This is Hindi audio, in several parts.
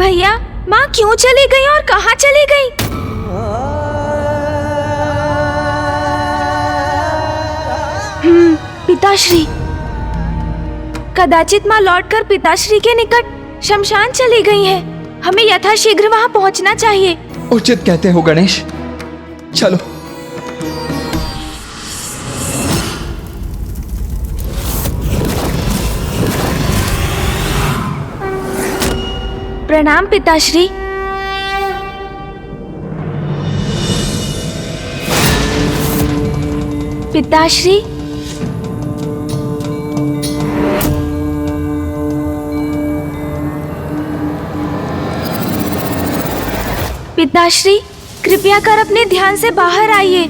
भैया, माँ क्यों चली गई और कहाँ चली गई? पिताश्री। कदाचित माँ लौटकर पिताश्री के निकट शमशान चली गई हैं। हमें यथाशीघ्र वहाँ पहुँचना चाहिए। उचित कहते हो गणेश, चलो। प्रणाम पिताश्री। पिताश्री, पिताश्री, कृपया कर अपने ध्यान से बाहर आइए।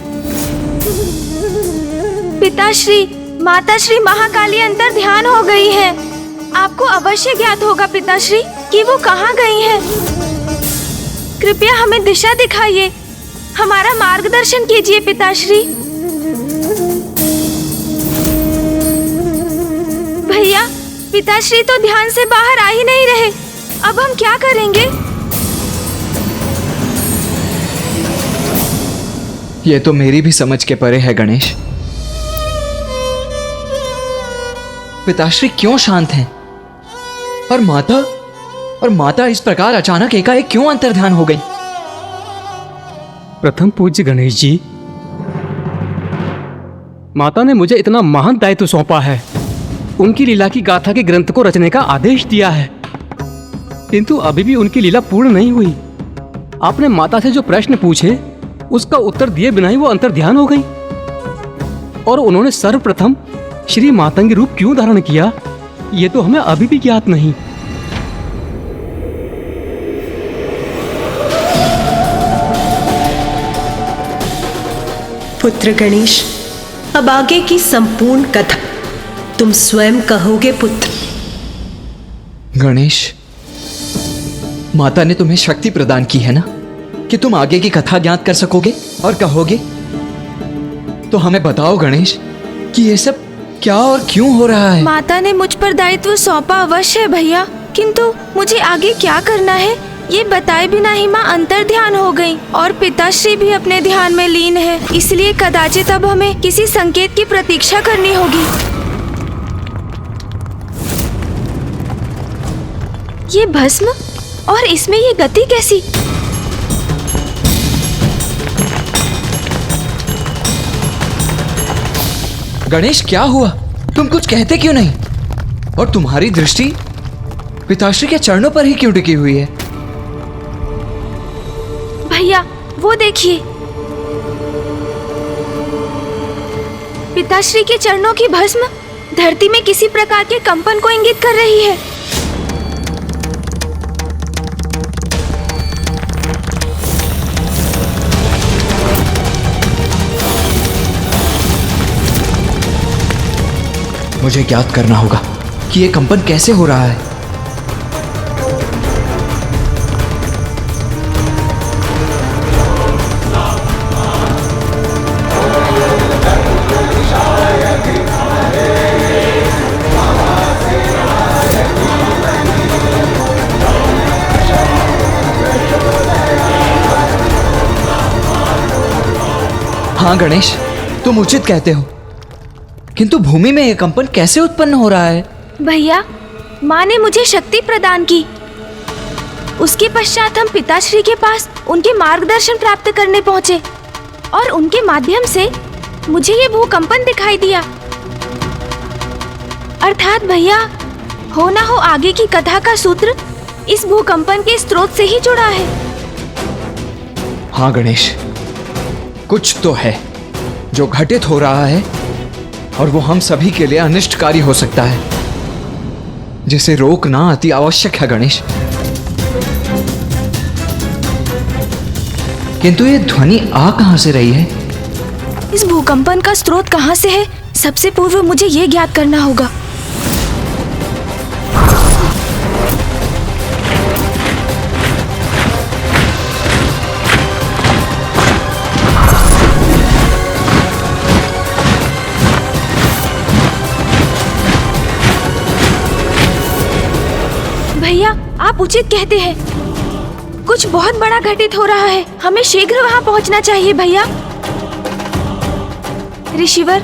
पिताश्री, माता श्री महाकाली अंतर ध्यान हो गई है। आपको अवश्य ज्ञात होगा पिताश्री कि वो कहाँ गई हैं। कृपया हमें दिशा दिखाइए, हमारा मार्गदर्शन कीजिए पिताश्री। भैया, पिताश्री तो ध्यान से बाहर आ ही नहीं रहे। अब हम क्या करेंगे? ये तो मेरी भी समझ के परे है गणेश। पिताश्री क्यों शांत हैं? और माता इस प्रकार अचानक एकाएक क्यों अंतर्ध्यान हो गई? प्रथम पूज्य गणेश जी, माता ने मुझे इतना महान दायित्व सौंपा है, उनकी लीला की गाथा के ग्रंथ को रचने का आदेश दिया है, किंतु अभी भी उनकी लीला पूर्ण नहीं हुई। आपने माता से जो प्रश्न पूछे उसका उत्तर दिए बिना ही वो अंतर्ध्यान हो गई। और उन्होंने सर्वप्रथम श्री मातंगी रूप क्यों धारण किया, ये तो हमें अभी भी ज्ञात नहीं। पुत्र गणेश, अब आगे की संपूर्ण कथा तुम स्वयं कहोगे पुत्र। गणेश, माता ने तुम्हें शक्ति प्रदान की है ना कि तुम आगे की कथा ज्ञात कर सकोगे और कहोगे। तो हमें बताओ गणेश कि ये सब क्या और क्यों हो रहा है? माता ने मुझ पर दायित्व सौंपा अवश्य है भैया, किंतु मुझे आगे क्या करना है ये बताए बिना ही माँ अंतर ध्यान हो गई और पिताश्री भी अपने ध्यान में लीन है। इसलिए कदाचित अब हमें किसी संकेत की प्रतीक्षा करनी होगी। ये भस्म और इसमें ये गति कैसी? गणेश, क्या हुआ? तुम कुछ कहते क्यों नहीं? और तुम्हारी दृष्टि पिताश्री के चरणों पर ही क्यों टिकी हुई है? भैया, वो देखिए, पिताश्री के चरणों की भस्म धरती में किसी प्रकार के कंपन को इंगित कर रही है। मुझे ज्ञात करना होगा कि ये कंपन कैसे हो रहा है। हाँ गणेश, तुम उचित कहते हो, किंतु भूमि में यह कंपन कैसे उत्पन्न हो रहा है? भैया, माँ ने मुझे शक्ति प्रदान की। उसके पश्चात हम पिताश्री के पास उनके मार्गदर्शन प्राप्त करने पहुँचे और उनके माध्यम से मुझे ये भूकंपन दिखाई दिया। अर्थात भैया, हो ना हो आगे की कथा का सूत्र इस भूकंपन के स्रोत से ही जुड़ा है। हाँ गणेश, कुछ तो है जो घटित हो रहा है और वो हम सभी के लिए अनिष्टकारी हो सकता है, जिसे रोकना अति आवश्यक है गणेश। किंतु ये ध्वनि आ कहां से रही है? इस भूकंपन का स्रोत कहां से है, सबसे पूर्व मुझे ये ज्ञात करना होगा। भैया, आप उचित कहते हैं। कुछ बहुत बड़ा घटित हो रहा है। हमें शीघ्र वहाँ पहुँचना चाहिए भैया। ऋषिवर,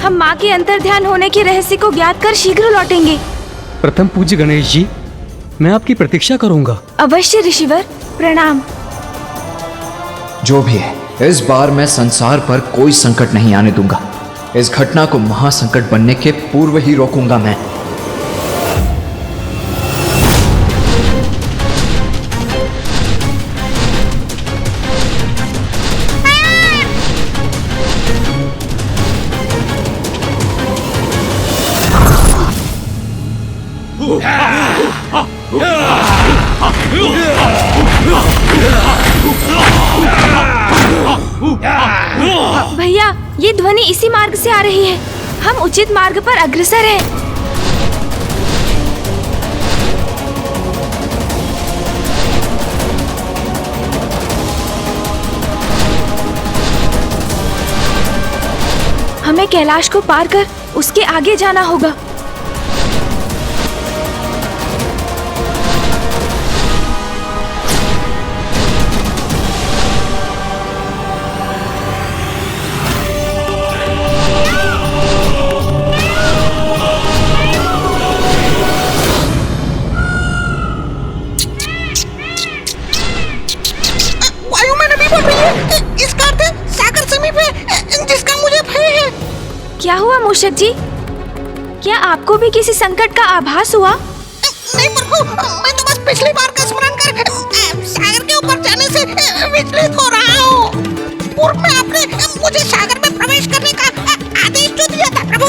हम माँ के अंतर ध्यान होने के रहस्य को ज्ञात कर शीघ्र लौटेंगे। प्रथम पूज्य गणेश जी, मैं आपकी प्रतीक्षा करूंगा। अवश्य ऋषिवर, प्रणाम। जो भी है, इस बार मैं संसार पर कोई संकट नहीं आने दूंगा। इस घटना को महासंकट बनने के पूर्व ही रोकूंगा मैं। भैया, ये ध्वनि इसी मार्ग से आ रही है। हम उचित मार्ग पर अग्रसर हैं। हमें कैलाश को पार कर उसके आगे जाना होगा। क्या हुआ मूषक जी? क्या आपको भी किसी संकट का आभास हुआ? नहीं प्रभु, मैं तो बस पिछली बार का स्मरण कर सागर के ऊपर जाने से विचलित हो रहा हूँ। पूर्व में आपने मुझे सागर में प्रवेश करने का आदेश जो दिया था प्रभु।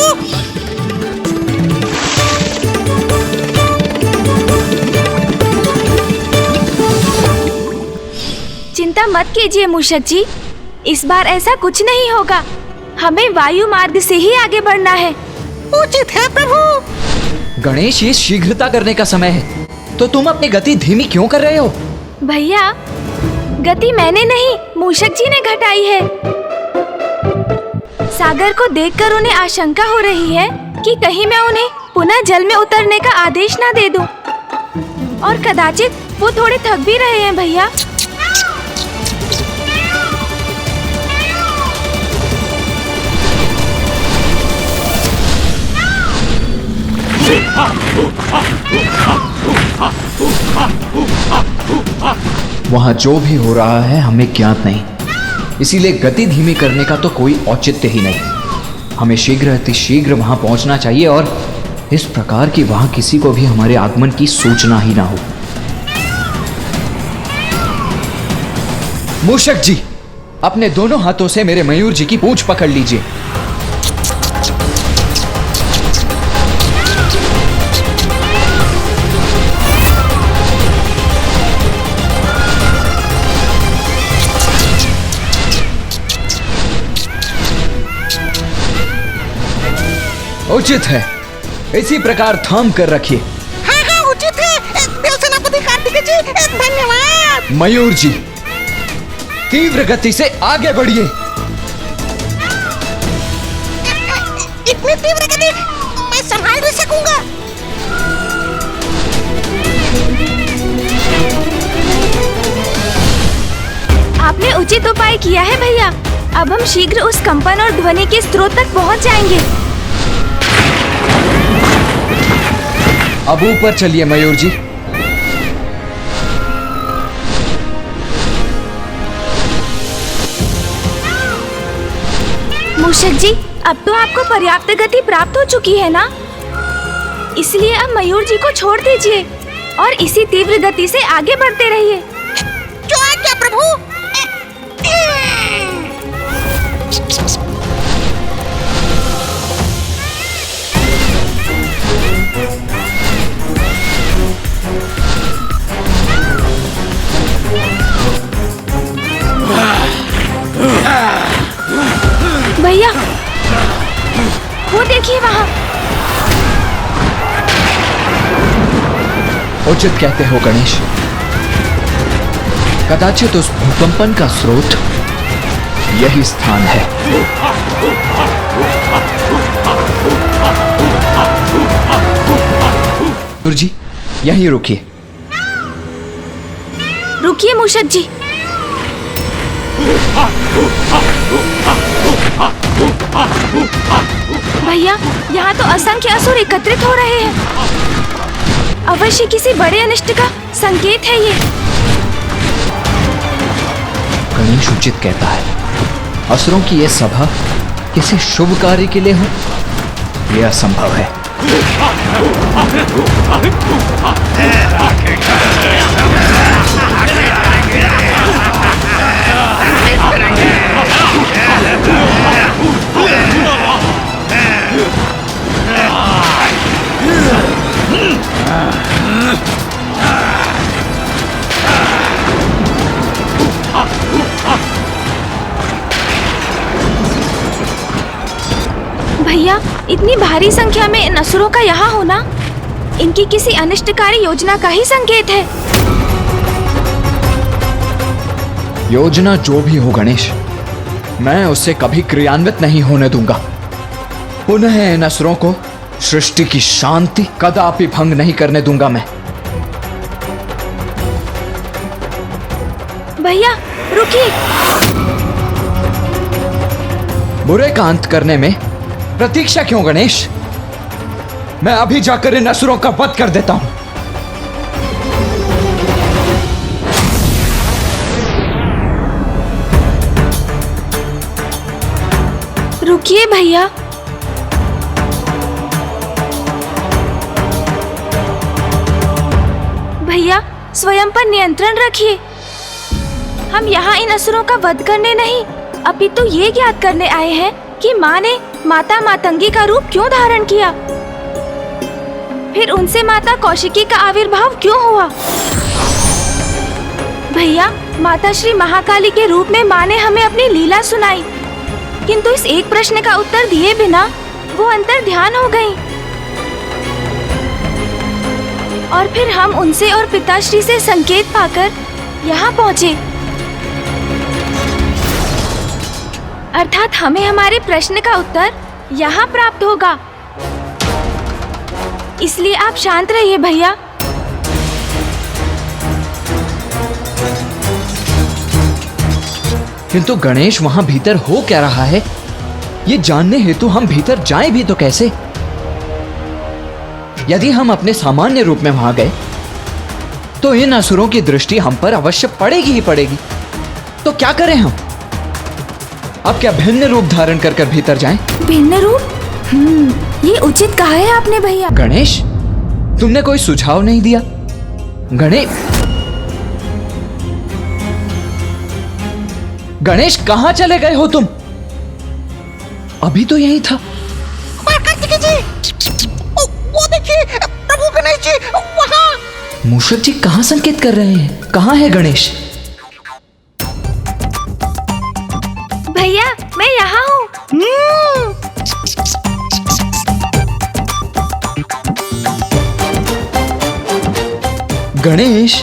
चिंता मत कीजिए मूषक जी, इस बार ऐसा कुछ नहीं होगा। हमें वायु मार्ग से ही आगे बढ़ना है। उचित है प्रभु। गणेश, ये शीघ्रता करने का समय है, तो तुम अपनी गति धीमी क्यों कर रहे हो? भैया, गति मैंने नहीं, मूषक जी ने घटाई है। सागर को देखकर उन्हें आशंका हो रही है कि कहीं मैं उन्हें पुनः जल में उतरने का आदेश ना दे दूं। और कदाचित वो थोड़े थक भी रहे हैं भैया। वहाँ जो भी हो रहा है हमें ज्ञात नहीं, इसीलिए गति धीमी करने का तो कोई औचित्य ही नहीं। हमें शीघ्र अतिशीघ्र वहाँ पहुँचना चाहिए और इस प्रकार की वहाँ किसी को भी हमारे आगमन की सूचना ही ना हो। मूषक जी, अपने दोनों हाथों से मेरे मयूर जी की पूंछ पकड़ लीजिए। उचित है, इसी प्रकार थाम कर रखिए। हाँ हाँ उचित है। दिल सेनापति कार्तिकेय जी, धन्यवाद। मयूर जी, तीव्र गति से आगे बढ़िए। इतनी तीव्र गति मैं संभाल भी सकूंगा। आपने उचित उपाय किया है भैया। अब हम शीघ्र उस कंपन और ध्वनि के स्रोत तक पहुंच जाएंगे। अब ऊपर चलिए मयूर जी। मूषक जी, अब तो आपको पर्याप्त गति प्राप्त हो चुकी है ना? इसलिए अब मयूर जी को छोड़ दीजिए और इसी तीव्र गति से आगे बढ़ते रहिए। जो आज्ञा प्रभु। भैया, वो देखिए वहाँ। उचित कहते हो गणेश, कदाचित उस भूकंपन का स्रोत यही स्थान है। गुरुजी, यहीं रुकिए। रुकिए मूषक जी। भैया, यहाँ तो असंख्य असुर एकत्रित हो रहे हैं। अवश्य किसी बड़े अनिष्ट का संकेत है ये। गणेश उचित कहता है, असुरों की यह सभा किसी शुभ कार्य के लिए हो, यह असंभव है। भैया, इतनी भारी संख्या में इन असुरों का यहाँ होना इनकी किसी अनिष्टकारी योजना का ही संकेत है। योजना जो भी हो गणेश, मैं उसे कभी क्रियान्वित नहीं होने दूंगा। पुनः इन असुरों को सृष्टि की शांति कदापि भंग नहीं करने दूंगा मैं। भैया रुकिए। बुरे का अंत करने में प्रतीक्षा क्यों गणेश? मैं अभी जाकर इन असुरों का वध कर देता हूं। रुकिए भैया। भैया, स्वयं पर नियंत्रण रखिए। हम यहाँ इन असुरों का वध करने नहीं, अपितु ये ज्ञात करने आए हैं कि माँ ने माता मातंगी का रूप क्यों धारण किया, फिर उनसे माता कौशिकी का आविर्भाव क्यों हुआ। भैया, माता श्री महाकाली के रूप में माँ ने हमें अपनी लीला सुनाई, किंतु इस एक प्रश्न का उत्तर दिए बिना वो अंतर ध्यान हो गईं। और फिर हम उनसे और पिताश्री से संकेत पाकर यहाँ पहुँचे, अर्थात हमें हमारे प्रश्न का उत्तर यहाँ प्राप्त होगा। इसलिए आप शांत रहिए भैया। किंतु गणेश, वहां भीतर हो क्या रहा है ये जानने हेतु हम भीतर जाएं भी तो कैसे? यदि हम अपने सामान्य रूप में वहां गए तो इन असुरों की दृष्टि हम पर अवश्य पड़ेगी ही पड़ेगी। तो क्या करें हम? अब क्या भिन्न रूप धारण कर कर भीतर जाएं? भिन्न रूप? ये उचित कहा है आपने भैया। गणेश, तुमने कोई सुझाव नहीं दिया? गणेश कहाँ चले गए हो तुम? अभी तो यही था। कार्तिकेय जी, वो देखिए प्रभु गणेश जी वहाँ। मूषक जी कहाँ संकेत कर रहे हैं? कहाँ है गणेश? भैया, मैं यहाँ हूँ। गणेश,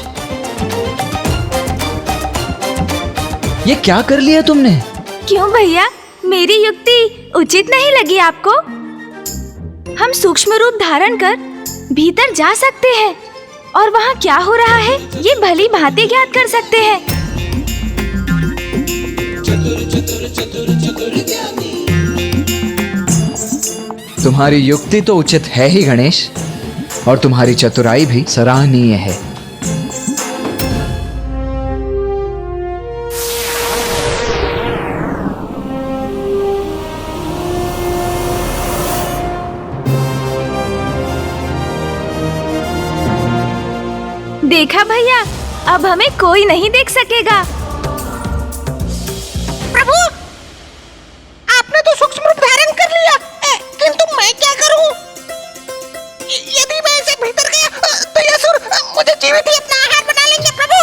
ये क्या कर लिया तुमने? क्यों भैया, मेरी युक्ति उचित नहीं लगी आपको? हम सूक्ष्म रूप धारण कर भीतर जा सकते हैं और वहाँ क्या हो रहा है ये भली भांति ज्ञात कर सकते हैं। तुम्हारी युक्ति तो उचित है ही गणेश, और तुम्हारी चतुराई भी सराहनीय है। देखा भैया, अब हमें कोई नहीं देख सकेगा। प्रभु, आपने तो सूक्ष्म रूप धारण कर लिया, किंतु मैं क्या करूं? यदि मैं इसे भीतर गया तो ये असुर मुझे जीवित ही अपना आहार बना लेंगे। प्रभु,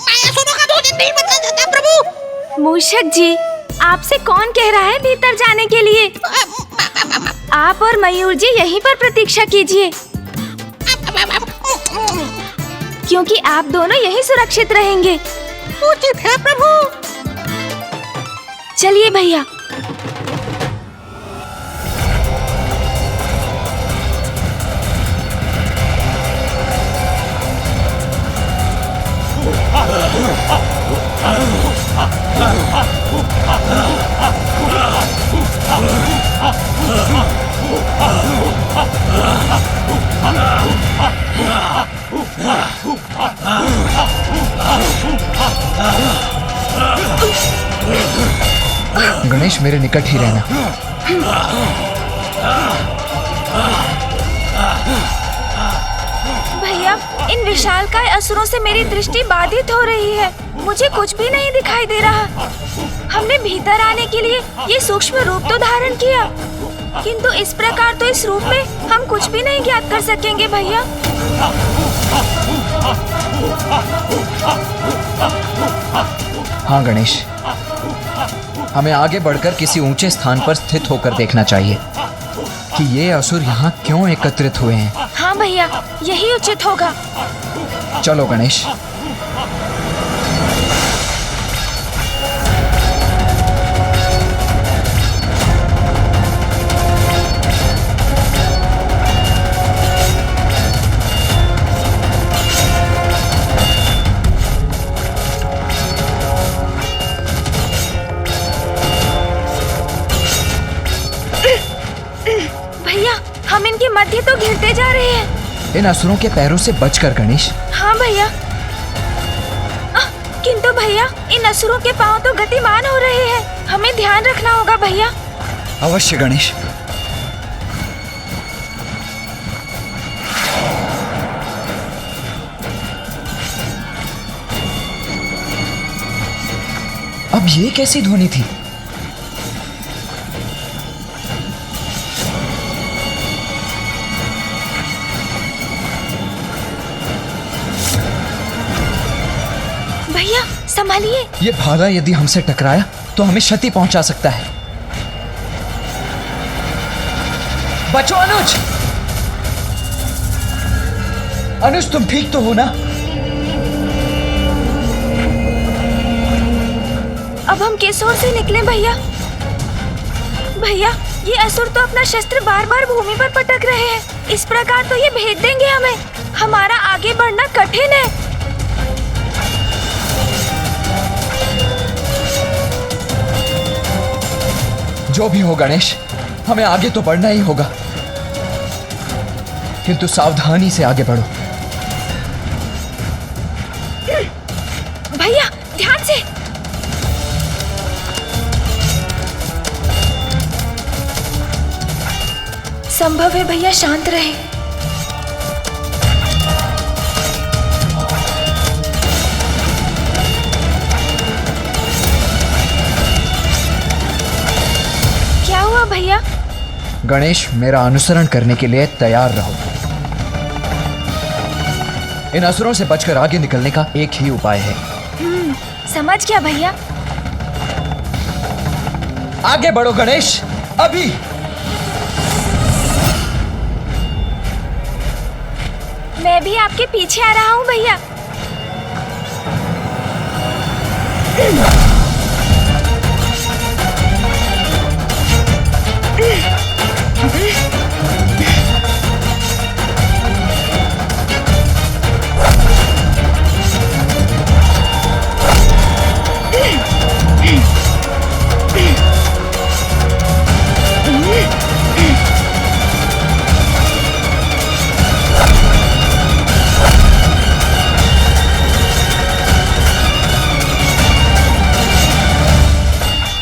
मैं असुरों का भोजन नहीं बनना चाहता। प्रभु। मूषक जी, आपसे कौन कह रहा है भीतर जाने के लिए? आप और मयूर जी यहीं पर प्रतीक्षा कीजिए, क्योंकि आप दोनों यहीं सुरक्षित रहेंगे। उचित है प्रभु। चलिए भैया। गणेश, मेरे निकट ही रहना। भैया, इन विशालकाय असुरों से मेरी दृष्टि बाधित हो रही है। मुझे कुछ भी नहीं दिखाई दे रहा। हमने भीतर आने के लिए ये सूक्ष्म रूप तो धारण किया, किंतु इस प्रकार तो इस रूप में हम कुछ भी नहीं ज्ञात कर सकेंगे भैया। हाँ गणेश, हमें आगे बढ़कर किसी ऊंचे स्थान पर स्थित होकर देखना चाहिए कि ये असुर यहाँ क्यों एकत्रित हुए हैं। हाँ भैया, यही उचित होगा। चलो गणेश। भैया, हम इनके मध्य तो घिरते जा रहे हैं। इन असुरों के पैरों से बचकर गणेश। हाँ भैया। किंतु भैया, इन असुरों के पांव तो गतिमान हो रहे हैं। हमें ध्यान रखना होगा भैया। अवश्य गणेश। अब ये कैसी ध्वनि थी? भैया संभालिए। ये भाला यदि हमसे टकराया तो हमें क्षति पहुंचा सकता है। बचो अनुज। अनुज, तुम ठीक तो हो ना? अब हम किस ओर से निकले भैया? भैया, ये असुर तो अपना शस्त्र बार बार भूमि पर पटक रहे हैं। इस प्रकार तो ये भेद देंगे हमें। हमारा आगे बढ़ना कठिन है। जो भी हो गणेश, हमें आगे तो बढ़ना ही होगा, किंतु सावधानी से आगे बढ़ो। भैया ध्यान से। संभव है भैया शांत रहे। क्या हुआ भैया? गणेश, मेरा अनुसरण करने के लिए तैयार रहो। इन असुरों से बचकर आगे निकलने का एक ही उपाय है। समझ गया भैया। आगे बढ़ो गणेश, अभी। मैं भी आपके पीछे आ रहा हूँ भैया।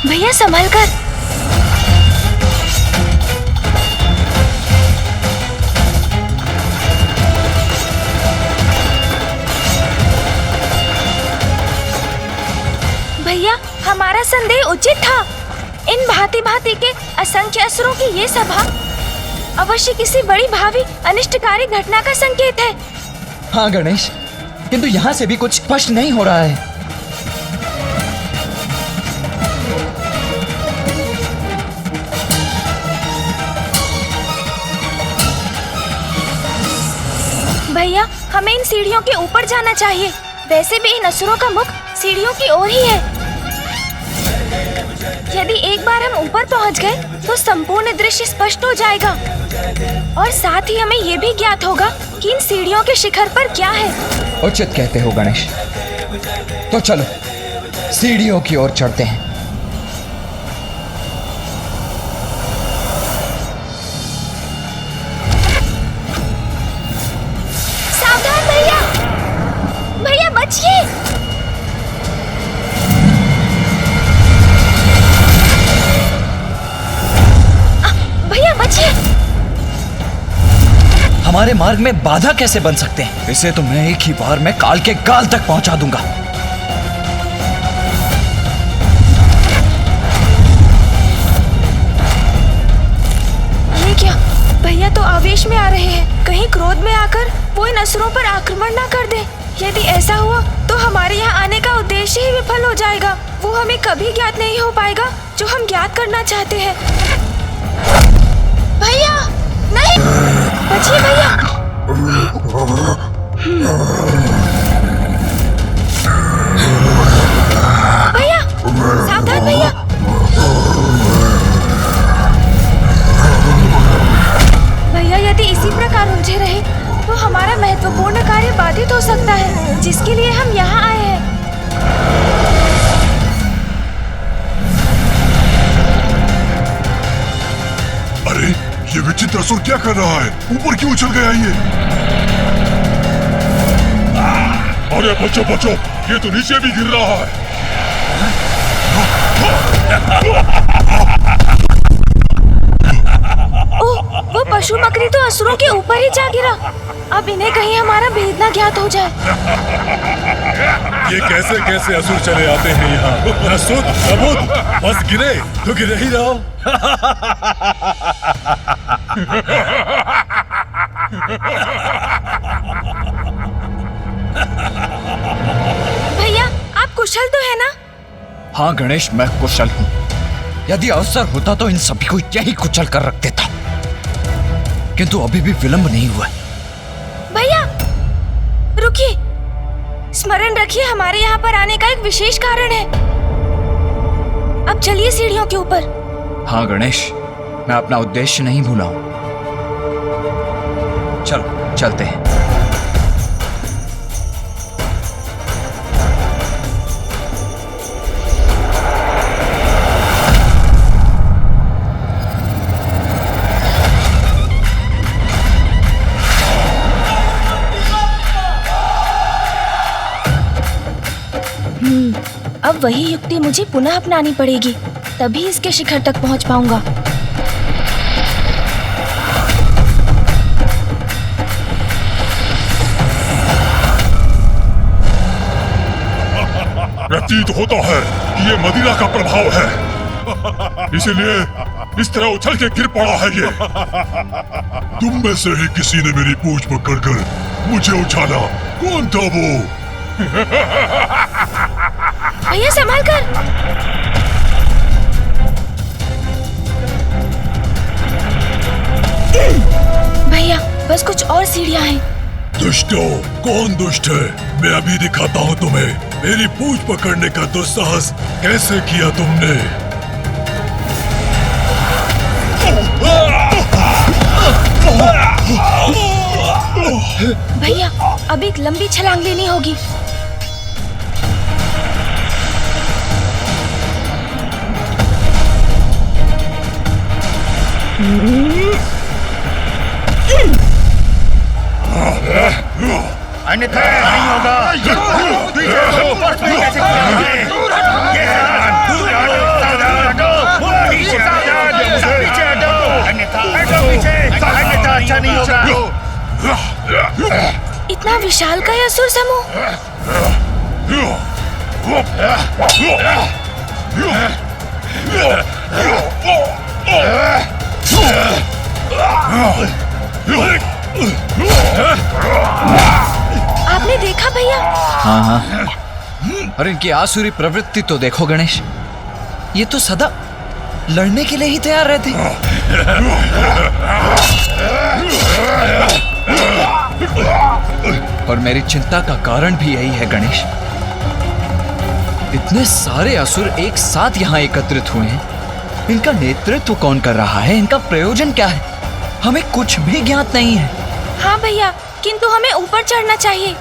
भैया संभल कर। भैया, हमारा संदेह उचित था। इन भांति भांति के असंख्य असुरों की ये सभा अवश्य किसी बड़ी भावी अनिष्टकारी घटना का संकेत है। हाँ गणेश, किंतु यहाँ से भी कुछ स्पष्ट नहीं हो रहा है। भैया, हमें इन सीढ़ियों के ऊपर जाना चाहिए। वैसे भी इन असुरों का मुख सीढ़ियों की ओर ही है। यदि एक बार हम ऊपर पहुंच गए तो संपूर्ण दृश्य स्पष्ट हो जाएगा और साथ ही हमें ये भी ज्ञात होगा कि इन सीढ़ियों के शिखर पर क्या है। उचित कहते हो गणेश। तो चलो सीढ़ियों की ओर चढ़ते हैं। सावधान भैया, भैया बचिए। भैया बचिए। हमारे मार्ग में बाधा कैसे बन सकते हैं? इसे तो मैं एक ही बार में काल के गाल तक पहुंचा दूंगा। ये क्या? भैया तो आवेश में आ रहे हैं। कहीं क्रोध में आकर वो इन असुरों पर आक्रमण ना कर दे। यदि ऐसा हुआ तो हमारे यहाँ आने का उद्देश्य ही विफल हो जाएगा। वो हमें कभी ज्ञात नहीं हो पाएगा जो हम ज्ञात करना चाहते हैं। भैया नहीं, बचिए भैया। भैया सावधान भैया। भैया यदि इसी प्रकार उलझे रहे तो हमारा महत्वपूर्ण कार्य बाधित हो सकता है, जिसके लिए हम यहाँ आए हैं। अरे ये विचित्र असुर क्या कर रहा है? ऊपर क्यों उछल गया ये? अरे बचो बचो, ये तो नीचे भी गिर रहा है। ओह, वो पशु मकड़ी तो असुरों के ऊपर ही जा गिरा। अब इन्हें कहीं हमारा भेद ना ज्ञात हो जाए। ये कैसे कैसे असुर चले आते हैं यहाँ? न सुध न बुध, बस गिरे तो गिरे ही रहो। भैया आप कुशल तो है ना? हाँ गणेश, मैं कुशल हूँ। यदि अवसर होता तो इन सभी को यही कुचल कर रख देता, किंतु अभी भी विलंब नहीं हुआ। भैया रुकिए, स्मरण रखिए हमारे यहाँ पर आने का एक विशेष कारण है। अब चलिए सीढ़ियों के ऊपर। हाँ गणेश, मैं अपना उद्देश्य नहीं भूला हूं। चलो चलते हैं। अब वही युक्ति मुझे पुनः अपनानी पड़ेगी, तभी इसके शिखर तक पहुंच पाऊंगा। प्रतीत होता है कि ये मदिरा का प्रभाव है, इसीलिए इस तरह उछल के गिर पड़ा है ये। तुम में से ही किसी ने मेरी पूंछ पकड़कर मुझे उछाला। कौन था वो? भैया संभाल कर। भैया बस कुछ और सीढ़ियां हैं। दुष्टो, कौन दुष्ट है? मैं अभी दिखाता हूँ तुम्हें। मेरी पूंछ पकड़ने का दुस्साहस कैसे किया तुमने? भैया अब एक लंबी छलांग लेनी होगी। अन्यथा नहीं होगा। फर्स्ट में कैसे करेंगे? ये दूर हटो, सावधान हटो, पीछे सावधान, पीछे हटो, अन्यथा अच्छा नहीं होगा। इतना विशालकाय असुर समूह। आपने देखा भैया? हाँ हाँ, और इनकी आसुरी प्रवृत्ति तो देखो गणेश, ये तो सदा लड़ने के लिए ही तैयार रहते। और मेरी चिंता का कारण भी यही है गणेश। इतने सारे असुर एक साथ यहाँ एकत्रित हुए हैं, इनका नेतृत्व कौन कर रहा है? इनका प्रयोजन क्या है? हमें कुछ भी ज्ञात नहीं है। हाँ भैया, किंतु हमें ऊपर चढ़ना चाहिए।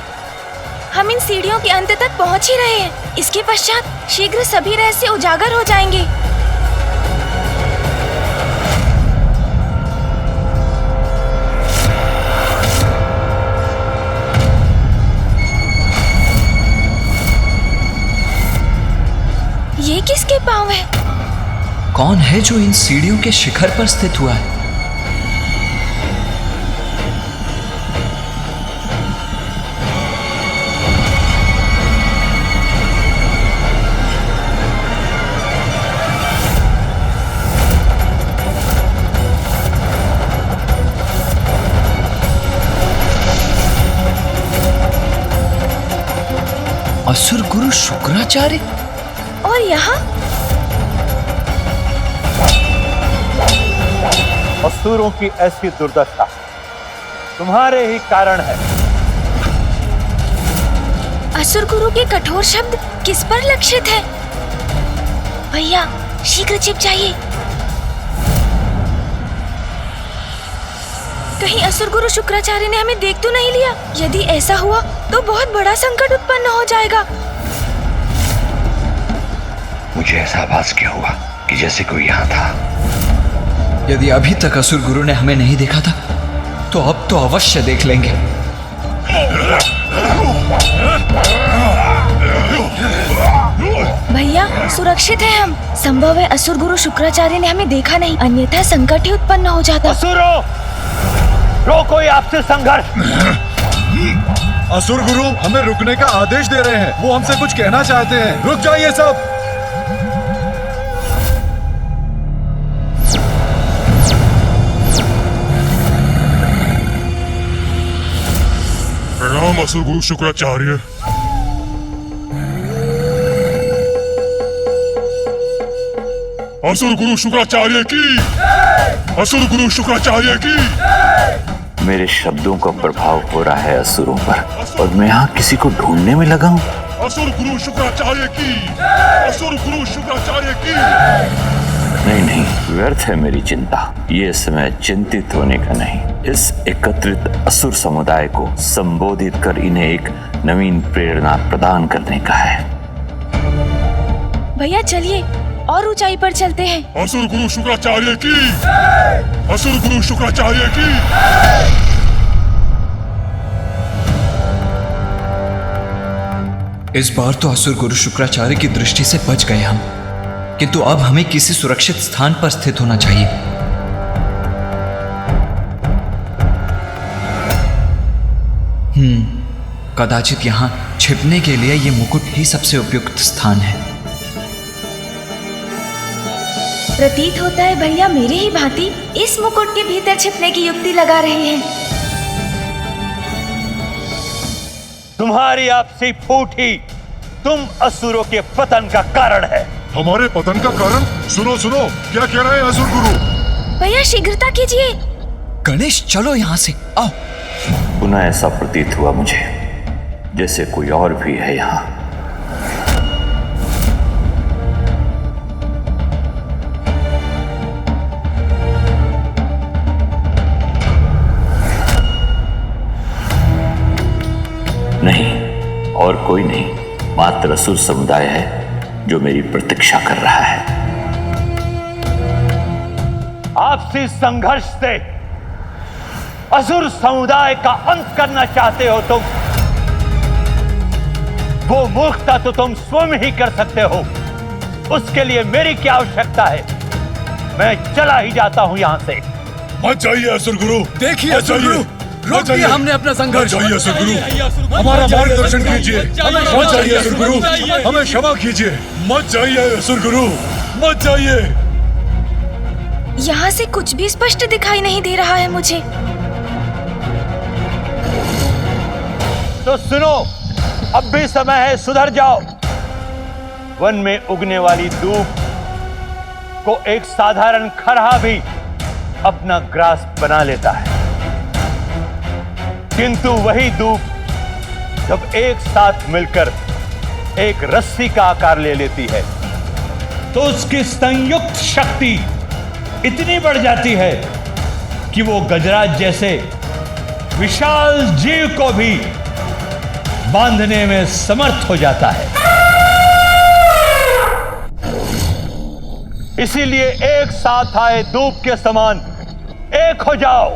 हम इन सीढ़ियों के अंत तक पहुंच ही रहे हैं। इसके पश्चात शीघ्र सभी रहस्य उजागर हो जाएंगे। ये किसके पांव है? कौन है जो इन सीढ़ियों के शिखर पर स्थित हुआ है? असुर गुरु शुक्राचार्य। और यहाँ असुरों की ऐसी दुर्दशा तुम्हारे ही कारण है। असुर गुरु के कठोर शब्द किस पर लक्षित है? भैया शीघ्र छिप जाइए। कहीं असुर गुरु शुक्राचार्य ने हमें देख तो नहीं लिया? यदि ऐसा हुआ तो बहुत बड़ा संकट उत्पन्न हो जाएगा। मुझे ऐसा आभास क्यों हुआ कि जैसे कोई यहाँ था। यदि अभी तक असुर गुरु ने हमें नहीं देखा था तो अब तो अवश्य देख लेंगे। भैया सुरक्षित है हम। संभव है असुर गुरु शुक्राचार्य ने हमें देखा नहीं, अन्यथा संकट ही उत्पन्न हो जाता। असुरों, रोको ये आपसे संघर्ष। असुर गुरु हमें रुकने का आदेश दे रहे हैं। वो हमसे कुछ कहना चाहते हैं। रुक जाइए सब। प्रणाम असुर गुरु शुक्राचार्य। असुर गुरु शुक्राचार्य की, असुर गुरु शुक्राचार्य की। मेरे शब्दों का प्रभाव हो रहा है असुरों पर और मैं यहाँ किसी को ढूंढने में लगा हूँ। असुर गुरु शुक्राचार्य की, असुर गुरु शुक्राचार्य की। नहीं, व्यर्थ है मेरी चिंता। ये समय चिंतित होने का नहीं, इस एकत्रित असुर समुदाय को संबोधित कर इन्हें एक नवीन प्रेरणा प्रदान करने का है। भैया चलिए और ऊंचाई पर चलते हैं। असुर गुरु शुक्राचार्य की, असुर गुरु शुक्राचार्य की। इस बार तो असुर गुरु शुक्राचार्य की दृष्टि से बच गए हम, किंतु अब हमें किसी सुरक्षित स्थान पर स्थित होना चाहिए। कदाचित यहाँ छिपने के लिए ये मुकुट ही सबसे उपयुक्त स्थान है। प्रतीत होता है भैया मेरे ही भांति इस मुकुट के भीतर छिपने की युक्ति लगा रहे हैं। तुम्हारी आपसी फूट ही तुम असुरों के पतन का कारण है। हमारे पतन का कारण? सुनो सुनो, क्या कह रहे हैं असुर गुरु? भैया शीघ्रता कीजिए। गणेश चलो यहाँ से, आओ। पुनः ऐसा प्रतीत हुआ मुझे जैसे कोई और भी है यहाँ। नहीं, और कोई नहीं, मात्र असुर समुदाय है जो मेरी प्रतीक्षा कर रहा है। आपसी संघर्ष से असुर समुदाय का अंत करना चाहते हो तुम। वो मूर्खता तो तुम स्वयं ही कर सकते हो, उसके लिए मेरी क्या आवश्यकता है? मैं चला ही जाता हूं यहां से। मत जाइए असुर गुरु। देखिए असुर गुरु, रोक दिया हमने अपना संघर्ष। मत जाइए असुर गुरु, हमारा मार्गदर्शन कीजिए। मत जाइए असुर गुरु, हमें क्षमा कीजिए। मत जाइए असुर गुरु, मत जाइए। यहाँ से कुछ भी स्पष्ट दिखाई नहीं दे रहा है मुझे। तो सुनो, अब भी समय है, सुधर जाओ। वन में उगने वाली दूब को एक साधारण खरहा भी अपना ग्रास बना लेता है, किंतु वही दूब जब एक साथ मिलकर एक रस्सी का आकार ले लेती है तो उसकी संयुक्त शक्ति इतनी बढ़ जाती है कि वो गजराज जैसे विशाल जीव को भी बांधने में समर्थ हो जाता है। इसीलिए एक साथ आए धूप के समान एक हो जाओ,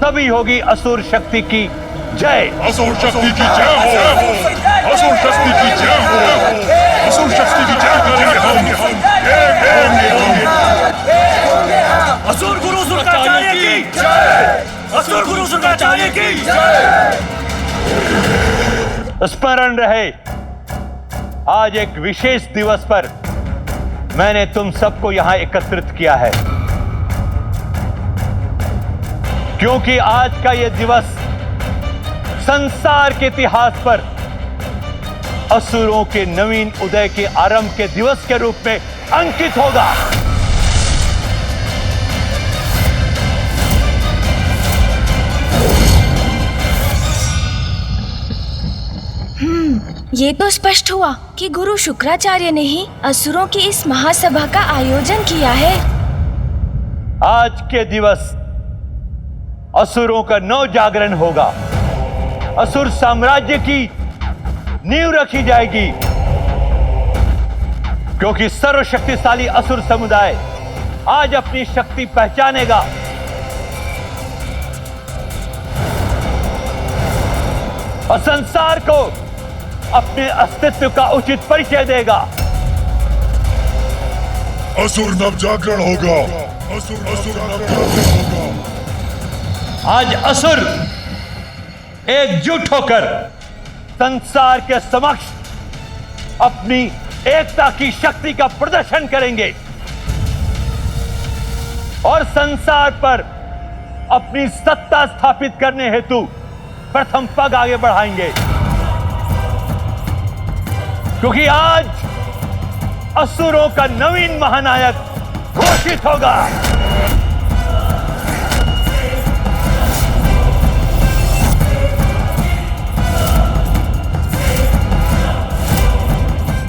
तभी होगी असुर शक्ति की जय। असुर शक्ति की जय हो, असुर शक्ति की जय हो, असुर शक्ति की जय करेंगे हम, असुर गुरु शुक्राचार्य की जय, असुर गुरु शुक्राचार्य की जय। स्मरण रहे, आज एक विशेष दिवस पर मैंने तुम सबको यहां एकत्रित किया है, क्योंकि आज का यह दिवस संसार के इतिहास पर असुरों के नवीन उदय के आरंभ के दिवस के रूप में अंकित होगा। ये तो स्पष्ट हुआ कि गुरु शुक्राचार्य ने ही असुरों की इस महासभा का आयोजन किया है। आज के दिवस असुरों का नव जागरण होगा, असुर साम्राज्य की नींव रखी जाएगी, क्योंकि सर्वशक्तिशाली असुर समुदाय आज अपनी शक्ति पहचानेगा। और संसार को अपने अस्तित्व का उचित परिचय देगा। असुर नव जागरण होगा, असुर नव जागरण होगा। आज असुर एकजुट होकर संसार के समक्ष अपनी एकता की शक्ति का प्रदर्शन करेंगे और संसार पर अपनी सत्ता स्थापित करने हेतु प्रथम पग आगे बढ़ाएंगे, क्योंकि आज असुरों का नवीन महानायक घोषित होगा।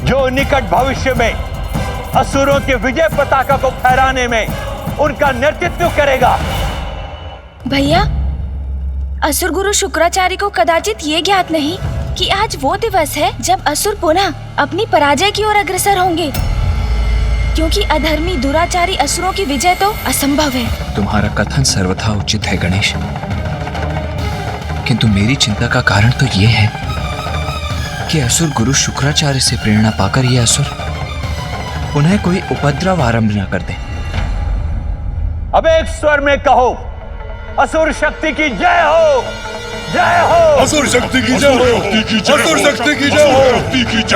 जो निकट भविष्य में असुरों के विजय पताका को फहराने में उनका नेतृत्व करेगा। भैया, असुर गुरु शुक्राचार्य को कदाचित ये ज्ञात नहीं कि आज वो दिवस है जब असुर पुनः अपनी पराजय की ओर अग्रसर होंगे, क्योंकि अधर्मी दुराचारी असुरों की विजय तो असंभव है। तुम्हारा कथन सर्वथा उचित है गणेश, किंतु मेरी चिंता का कारण तो ये है कि असुर गुरु शुक्राचार्य से प्रेरणा पाकर ये असुर उन्हें कोई उपद्रव आरंभ न कर दे। अब एक स्वर में कहो, असुर शक्ति की जय हो, जय हो। असुर शक्ति की जय हो, असुर शक्ति की जय हो,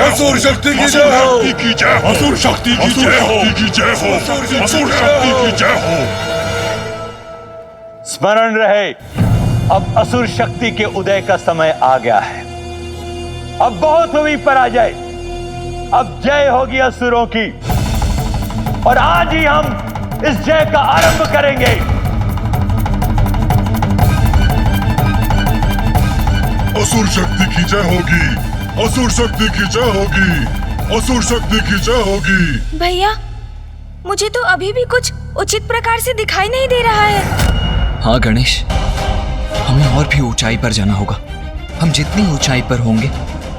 असुर शक्ति की जय हो, असुर शक्ति की जय हो, असुर शक्ति की जय हो। स्मरण रहे, अब असुर शक्ति के उदय का समय आ गया है। अब बहुत हुई पराजय, अब जय होगी असुरों की, और आज ही हम इस जय का आरंभ करेंगे। असुर शक्ति की जय होगी, असुर शक्ति की जय होगी, असुर शक्ति की जय होगी। भैया, मुझे तो अभी भी कुछ उचित प्रकार से दिखाई नहीं दे रहा है। हाँ गणेश, हमें और भी ऊंचाई पर जाना होगा। हम जितनी ऊंचाई पर होंगे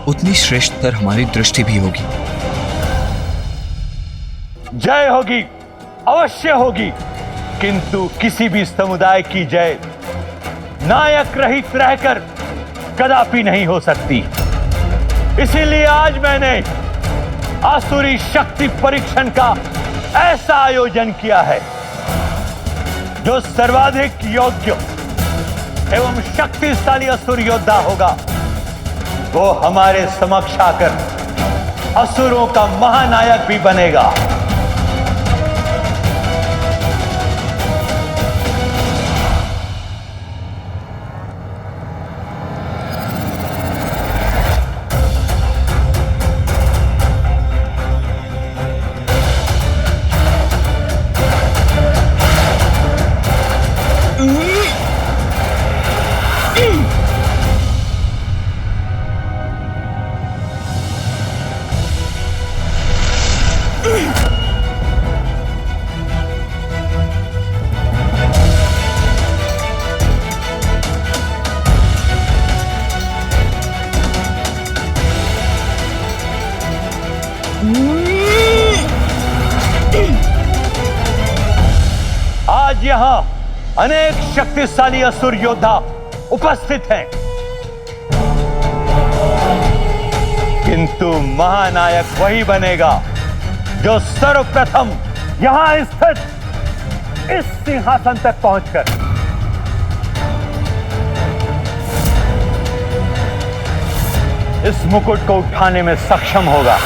उतनी श्रेष्ठतर हमारी दृष्टि भी होगी। जय होगी, अवश्य होगी, किंतु किसी भी समुदाय की जय नायक रहित रहकर कदापि नहीं हो सकती। इसीलिए आज मैंने आसुरी शक्ति परीक्षण का ऐसा आयोजन किया है, जो सर्वाधिक योग्य एवं शक्तिशाली असुर योद्धा होगा, वो हमारे समक्ष आकर असुरों का महानायक भी बनेगा। अनेक शक्तिशाली असुर योद्धा उपस्थित हैं, किंतु महानायक वही बनेगा जो सर्वप्रथम यहां स्थित इस सिंहासन तक पहुंचकर इस मुकुट को उठाने में सक्षम होगा।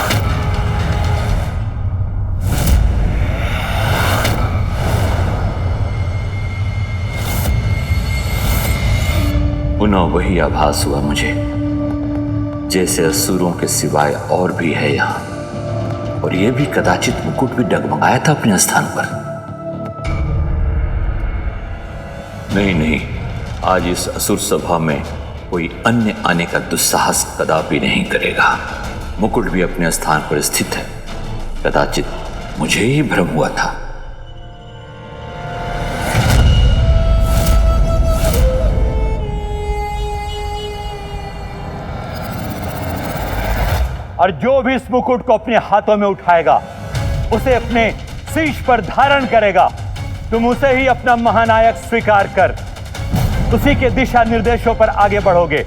पुनः वही आभास हुआ मुझे जैसे असुरों के सिवाय और भी है यहां, और यह भी कदाचित मुकुट भी डगमगाया था अपने स्थान पर। नहीं, आज इस असुर सभा में कोई अन्य आने का दुस्साहस कदापि नहीं करेगा। मुकुट भी अपने स्थान पर स्थित है, कदाचित मुझे ही भ्रम हुआ था। और जो भी इस मुकुट को अपने हाथों में उठाएगा, उसे अपने शीश पर धारण करेगा, तुम उसे ही अपना महानायक स्वीकार कर उसी के दिशा निर्देशों पर आगे बढ़ोगे।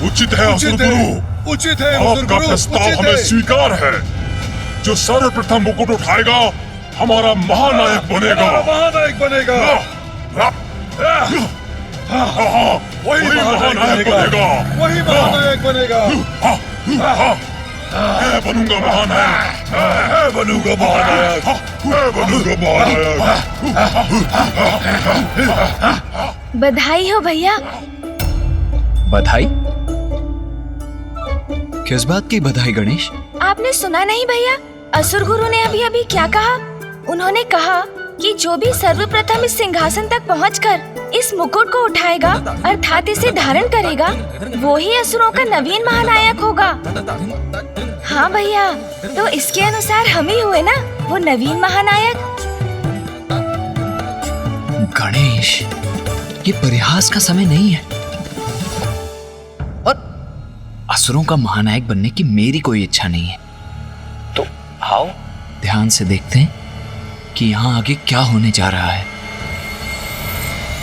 उचित है असुर गुरु, उचित है आपका प्रस्ताव हमें स्वीकार है। जो सर्वप्रथम मुकुट उठाएगा हमारा महानायक बनेगा। महानायक बनेगा। वही महानायक बनेगा। वही महानायक बनेगा। मैं बनूंगा महानायक। मैं बनूंगा महानायक। मैं बनूंगा महानायक। बधाई हो भैया। बधाई? किस बात की बधाई गणेश? आपने सुना नहीं भैया, असुर गुरु ने अभी अभी क्या कहा? उन्होंने कहा कि जो भी सर्वप्रथम इस सिंहासन तक पहुंचकर इस मुकुट को उठाएगा अर्थात इसे धारण करेगा, वो ही असुरों का नवीन महानायक होगा। हाँ भैया, तो इसके अनुसार हम ही हुए ना वो नवीन महानायक। गणेश, ये परिहास का समय नहीं है, और असुरों का महानायक बनने की मेरी कोई इच्छा नहीं है। तो आओ ध्यान से देखते हैं कि यहाँ आगे क्या होने जा रहा है।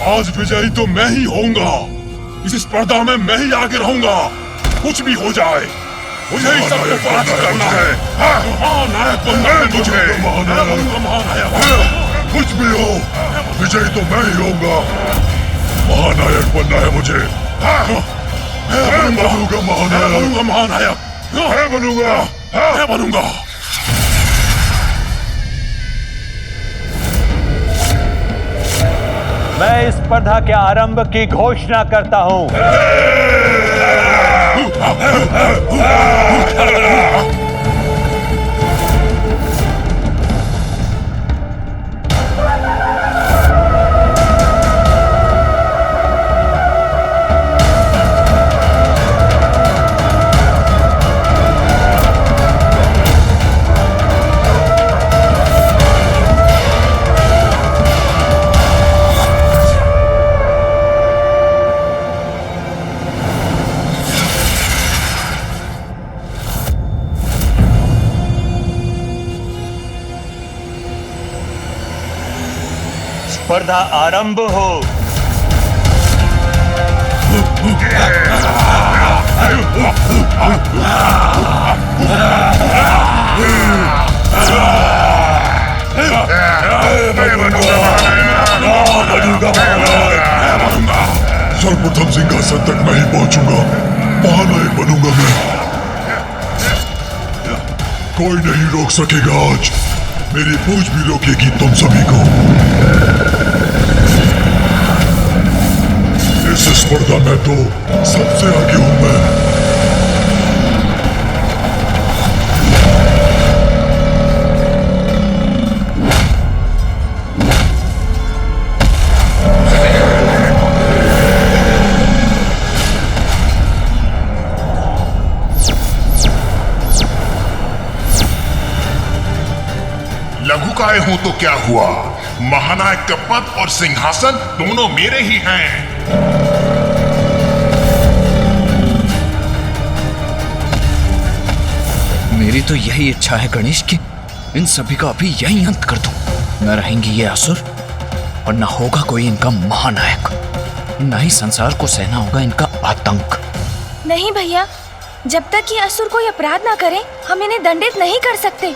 आज विजयी तो मैं ही होऊंगा। इस स्पर्धा में मैं ही आगे रहूंगा। कुछ भी हो जाए, मुझे ही सबको पराजित करना है। महानायक बनना है मुझे। महानायक कुछ भी हो, विजयी तो मैं ही होऊंगा। महानायक बनना है मुझे। मैं बनूंगा महानायक। मैं बनूंगा। मैं इस स्पर्धा के आरंभ की घोषणा करता हूं। स्पर्धा आरंभ हो। सर्वप्रथम सिंहासन तक मैं ही पहुंचूंगा। महानायक बनूंगा मैं। कोई नहीं रोक सकेगा आज। मेरी पूछ भी रोकेगी तुम सभी को। इस स्पर्धा में तो सबसे आगे हूं मैं। लघुकाय हूं तो क्या हुआ, महानायक का पद और सिंहासन दोनों मेरे ही हैं। मेरी तो यही इच्छा है गणेश कि इन सभी का अभी यही अंत कर दूं। न रहेंगे ये असुर और न होगा कोई इनका महानायक, न ही संसार को सहना होगा इनका आतंक। नहीं भैया, जब तक ये असुर कोई अपराध ना करे हम इन्हें दंडित नहीं कर सकते।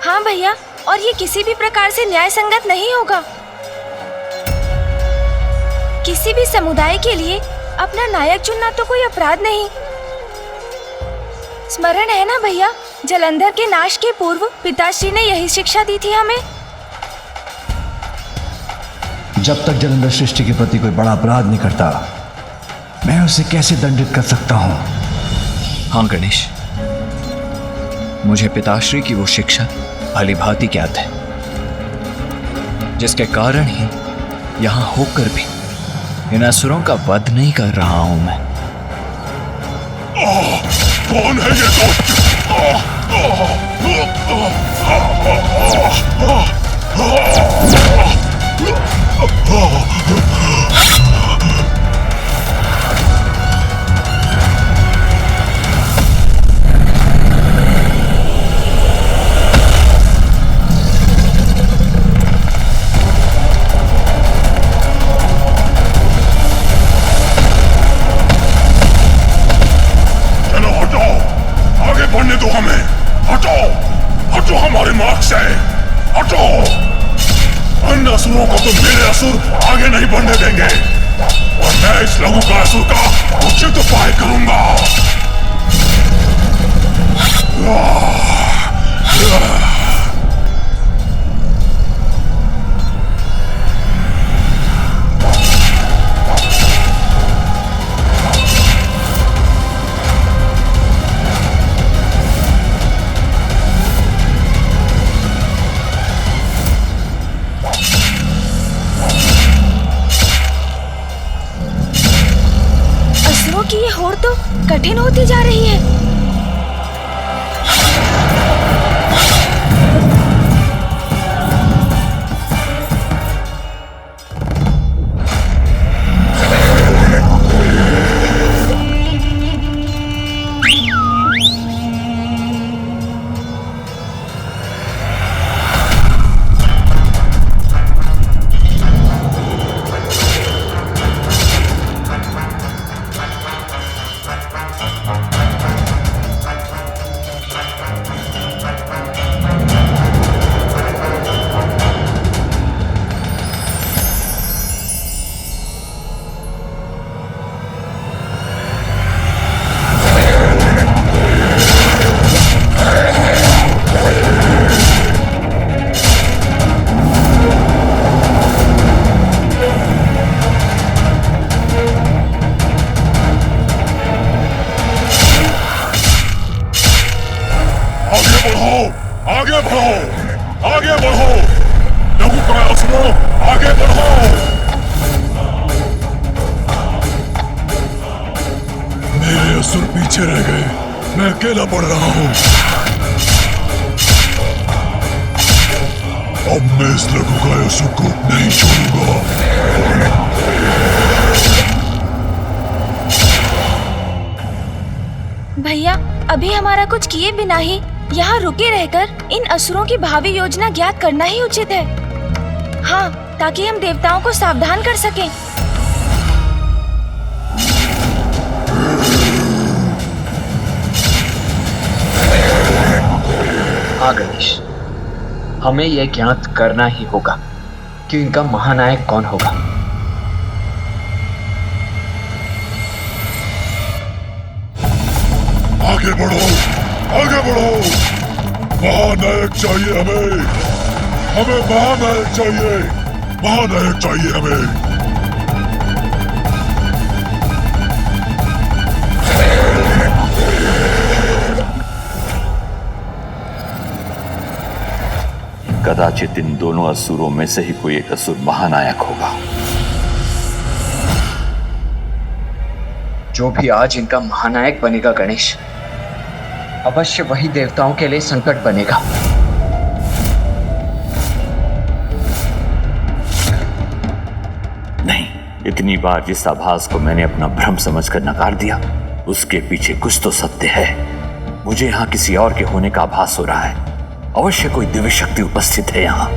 हाँ भैया, और ये किसी भी प्रकार से न्याय संगत नहीं होगा। किसी भी समुदाय के लिए अपना नायक चुनना तो कोई अपराध नहीं। स्मरण है ना भैया, जलंधर के नाश के पूर्व पिताश्री ने यही शिक्षा दी थी हमें। जब तक जलंधर सृष्टि के प्रति कोई बड़ा अपराध नहीं करता, मैं उसे कैसे दंडित कर सकता हूँ? हाँ गणेश, मुझे पिताश्री की वो शिक्षा भलीभांति ज्ञात है, जिसके कारण ही यहाँ होकर भी इन असुरों का वध नहीं कर रहा हूं मैं। कौन है ये दोस्त? बढ़ने दो हमें। हटो, हटो हमारे मार्ग से, हटो। अन्य असुरों को तो मेरे असुर आगे नहीं बढ़ने देंगे और मैं इस लघु का असुर का उचित उपाय करूंगा। की ये होड़ तो कठिन होती जा रही है। आगे बढ़ो, आगे बढ़ो, लघु का असुरों, आगे बढ़ो। मेरे असुर पीछे रह गए, मैं अकेला बढ़ रहा हूँ। अब मैं इस लघु का असुर को नहीं छोड़ूंगा। भैया, अभी हमारा कुछ किए बिना ही यहाँ रुके रहकर इन असुरों की भावी योजना ज्ञात करना ही उचित है। हाँ, ताकि हम देवताओं को सावधान कर सकें। हाँ गणेश, हमें यह ज्ञात करना ही होगा कि इनका महानायक कौन होगा। आगे बढ़ो, आगे बढ़ो। महानायक चाहिए हमें, हमें महानायक चाहिए, महानायक चाहिए हमें। कदाचित इन दोनों असुरों में से ही कोई एक असुर महानायक होगा। जो भी आज इनका महानायक बनेगा गणेश, अवश्य वही देवताओं के लिए संकट बनेगा। नहीं, इतनी बार जिस आभास को मैंने अपना भ्रम समझकर नकार दिया, उसके पीछे कुछ तो सत्य है। मुझे यहाँ किसी और के होने का आभास हो रहा है। अवश्य कोई दिव्य शक्ति उपस्थित है यहाँ।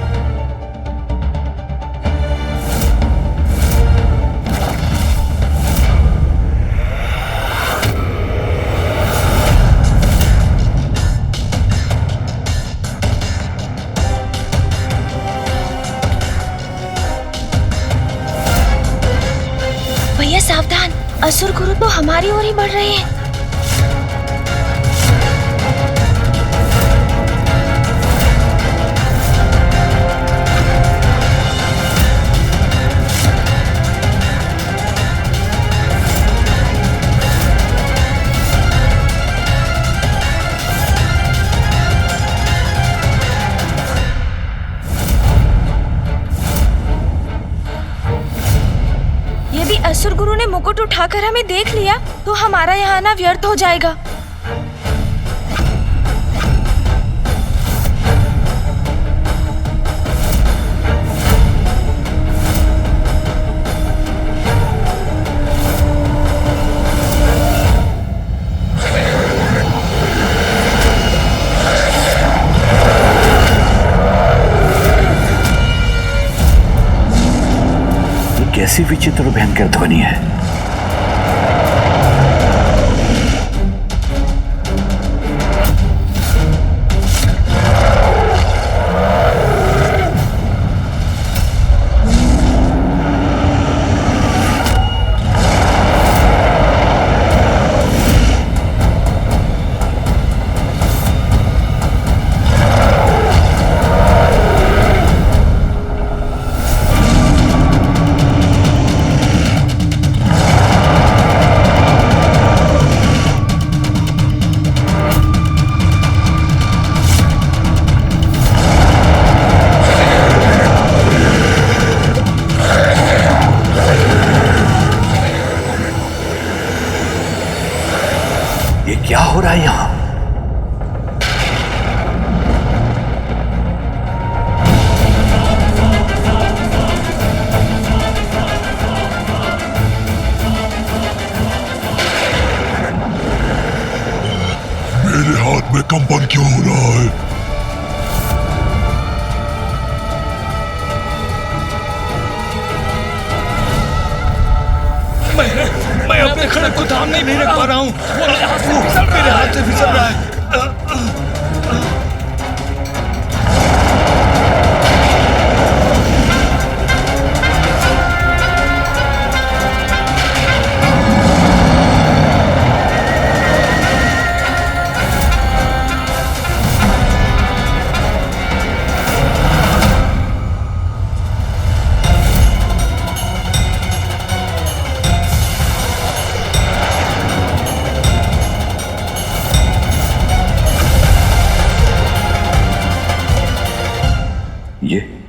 सावधान, असुर गुरु तो हमारी ओर ही बढ़ रहे हैं। असुर गुरु ने मुकुट उठाकर हमें देख लिया तो हमारा यहाँ आना व्यर्थ हो जाएगा। कैसी विचित्र भयंकर ध्वनि है। क्या हो रहा है यहां? मेरे हाथ में कंपन क्यों हो रहा है? मैं अपने खड़क को थाम नहीं रख पा रहा हूँ। मेरे हाथ से फिसल रहा है।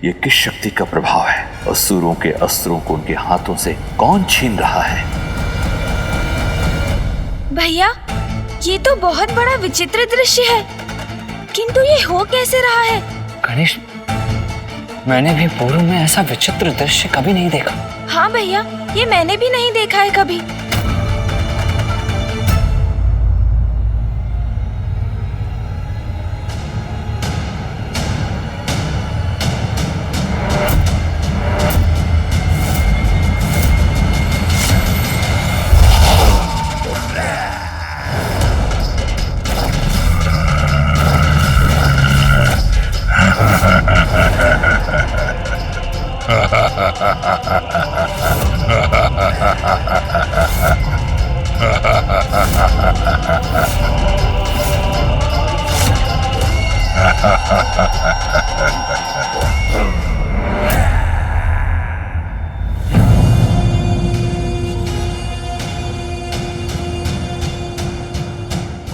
ये किस शक्ति का प्रभाव है? असुरों के अस्त्रों को उनके हाथों से कौन छीन रहा है? भैया, ये तो बहुत बड़ा विचित्र दृश्य है, किंतु ये हो कैसे रहा है? गणेश, मैंने भी पूर्व में ऐसा विचित्र दृश्य कभी नहीं देखा। हाँ भैया, ये मैंने भी नहीं देखा है कभी।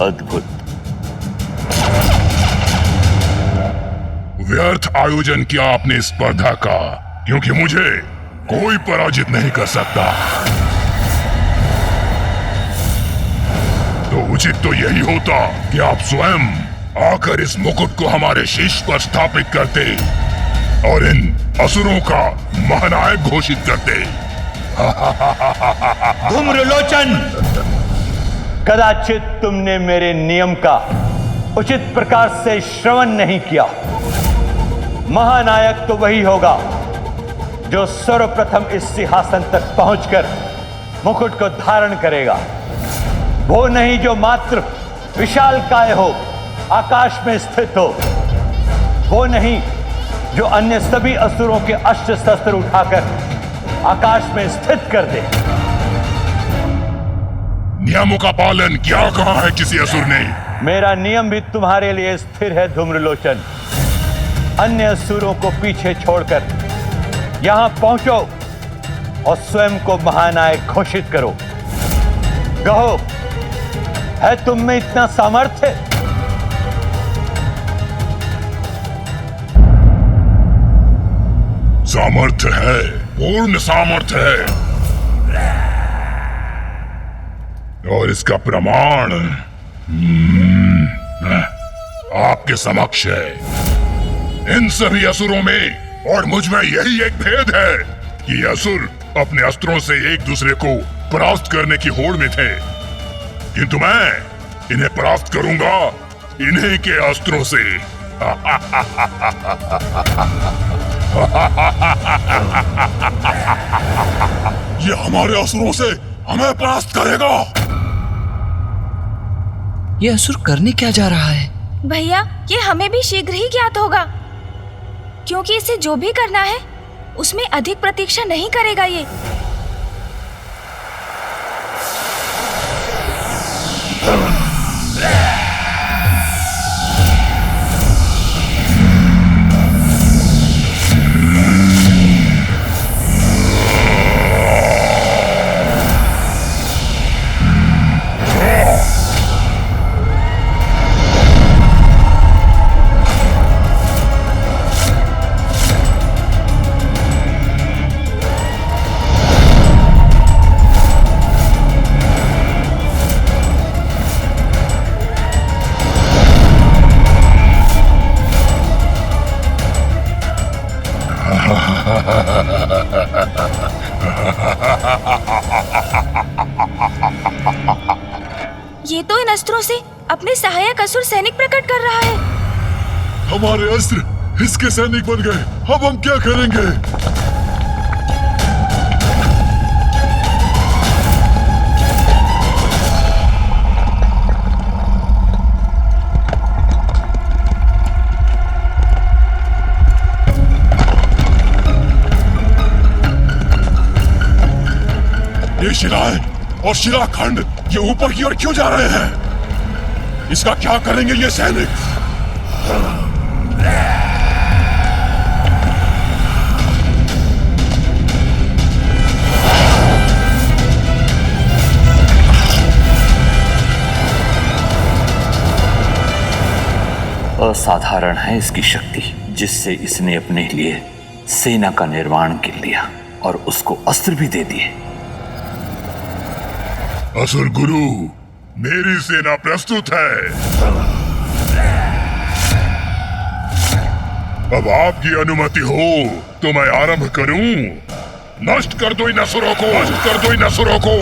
अद्भुत। व्यर्थ आयोजन किया आपने स्पर्धा का, क्योंकि मुझे कोई पराजित नहीं कर सकता। तो उचित तो यही होता कि आप स्वयं आकर इस मुकुट को हमारे शीश पर स्थापित करते और इन असुरों का महानायक घोषित करते। धूम्रलोचन, कदाचित तुमने मेरे नियम का उचित प्रकार से श्रवण नहीं किया। महानायक तो वही होगा जो सर्वप्रथम इस सिंहासन तक पहुंचकर मुकुट को धारण करेगा, वो नहीं जो मात्र विशालकाय हो, आकाश में स्थित हो, वो नहीं जो अन्य सभी असुरों के अस्त्र शस्त्र उठाकर आकाश में स्थित कर दे। नियमों का पालन क्या कहा है किसी असुर ने? मेरा नियम भी तुम्हारे लिए स्थिर है धूम्रलोचन। अन्य असुरों को पीछे छोड़कर यहां पहुंचो और स्वयं को महानायक घोषित करो। कहो, है तुम में इतना सामर्थ्य? सामर्थ्य है, पूर्ण सामर्थ्य है, और इसका प्रमाण आपके समक्ष है। इन सभी असुरों में और मुझ में यही एक भेद है कि असुर अपने अस्त्रों से एक दूसरे को परास्त करने की होड़ में थे, किंतु मैं इन्हें परास्त करूंगा इन्हीं के अस्त्रों से। ये हमारे असुरों से हमें परास्त करेगा। ये असुर करने क्या जा रहा है? भैया, ये हमें भी शीघ्र ही ज्ञात होगा, क्योंकि इसे जो भी करना है उसमें अधिक प्रतीक्षा नहीं करेगा ये। ये तो इन अस्त्रों से अपने सहायक असुर सैनिक प्रकट कर रहा है। हमारे अस्त्र इसके सैनिक बन गए, अब हम क्या करेंगे? ये शिलाएं और शिलाखंड ये ऊपर की ओर क्यों जा रहे हैं? इसका क्या करेंगे ये सैनिक? असाधारण है इसकी शक्ति, जिससे इसने अपने लिए सेना का निर्माण कर लिया और उसको अस्त्र भी दे दिए। असुर गुरु, मेरी सेना प्रस्तुत है। अब आपकी अनुमति हो तो मैं आरंभ करूं। नष्ट कर दो इन असुरों को, नष्ट कर दो इन असुरों को।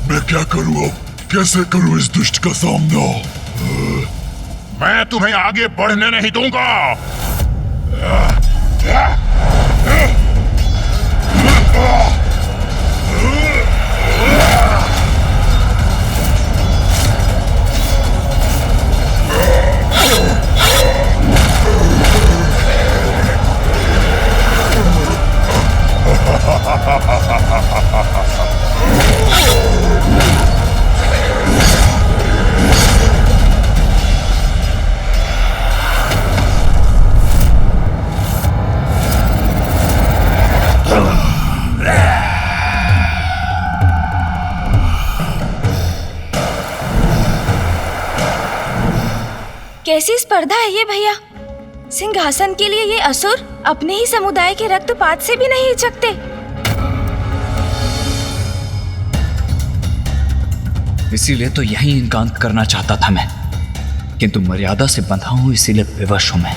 मैं क्या करूं अब? कैसे करूं इस दुष्ट का सामना? मैं तुम्हें आगे बढ़ने नहीं दूंगा। कैसी स्पर्धा है ये भैया? सिंहासन के लिए ये असुर अपने ही समुदाय के रक्तपात से भी नहीं हिचकते। इसीलिए तो यही इनका अंत करना चाहता था मैं, किंतु मर्यादा से बंधा हूं, इसीलिए विवश हूं मैं।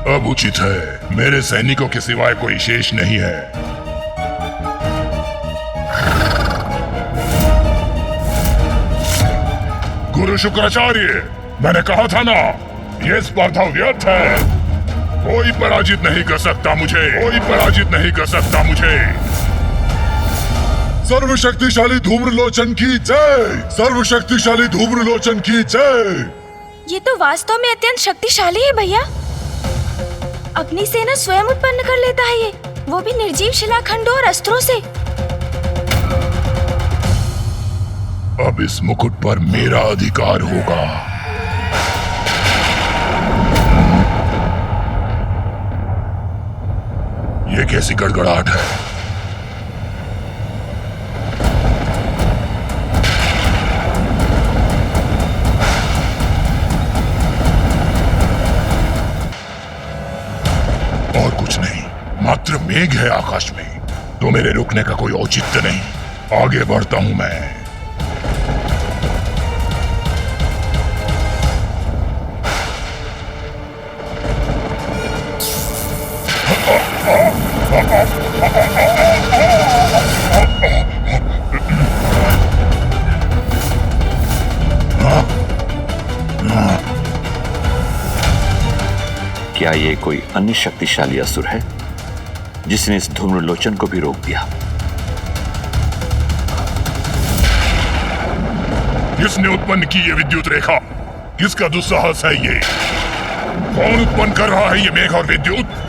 अब उचित है, मेरे सैनिकों के सिवाय कोई शेष नहीं है। गुरु शुक्राचार्य, मैंने कहा था ना, ये स्पर्धा व्यर्थ है। कोई पराजित नहीं कर सकता मुझे, कोई पराजित नहीं कर सकता मुझे। सर्वशक्तिशाली धूम्रलोचन की जय, सर्वशक्तिशाली धूम्रलोचन की जय। ये तो वास्तव में अत्यंत शक्तिशाली है भैया। अपनी सेना स्वयं उत्पन्न कर लेता है ये, वो भी निर्जीव शिलाखंडों और अस्त्रों से। अब इस मुकुट पर मेरा अधिकार होगा। ये कैसी गड़गड़ाहट है? और कुछ नहीं, मात्र मेघ है आकाश में, तो मेरे रुकने का कोई औचित्य नहीं। आगे बढ़ता हूं मैं। क्या ये कोई अन्य शक्तिशाली असुर है जिसने इस धूम्रलोचन को भी रोक दिया? किसने उत्पन्न की ये विद्युत रेखा? किसका दुस्साहस है ये? कौन उत्पन्न कर रहा है ये मेघ और विद्युत?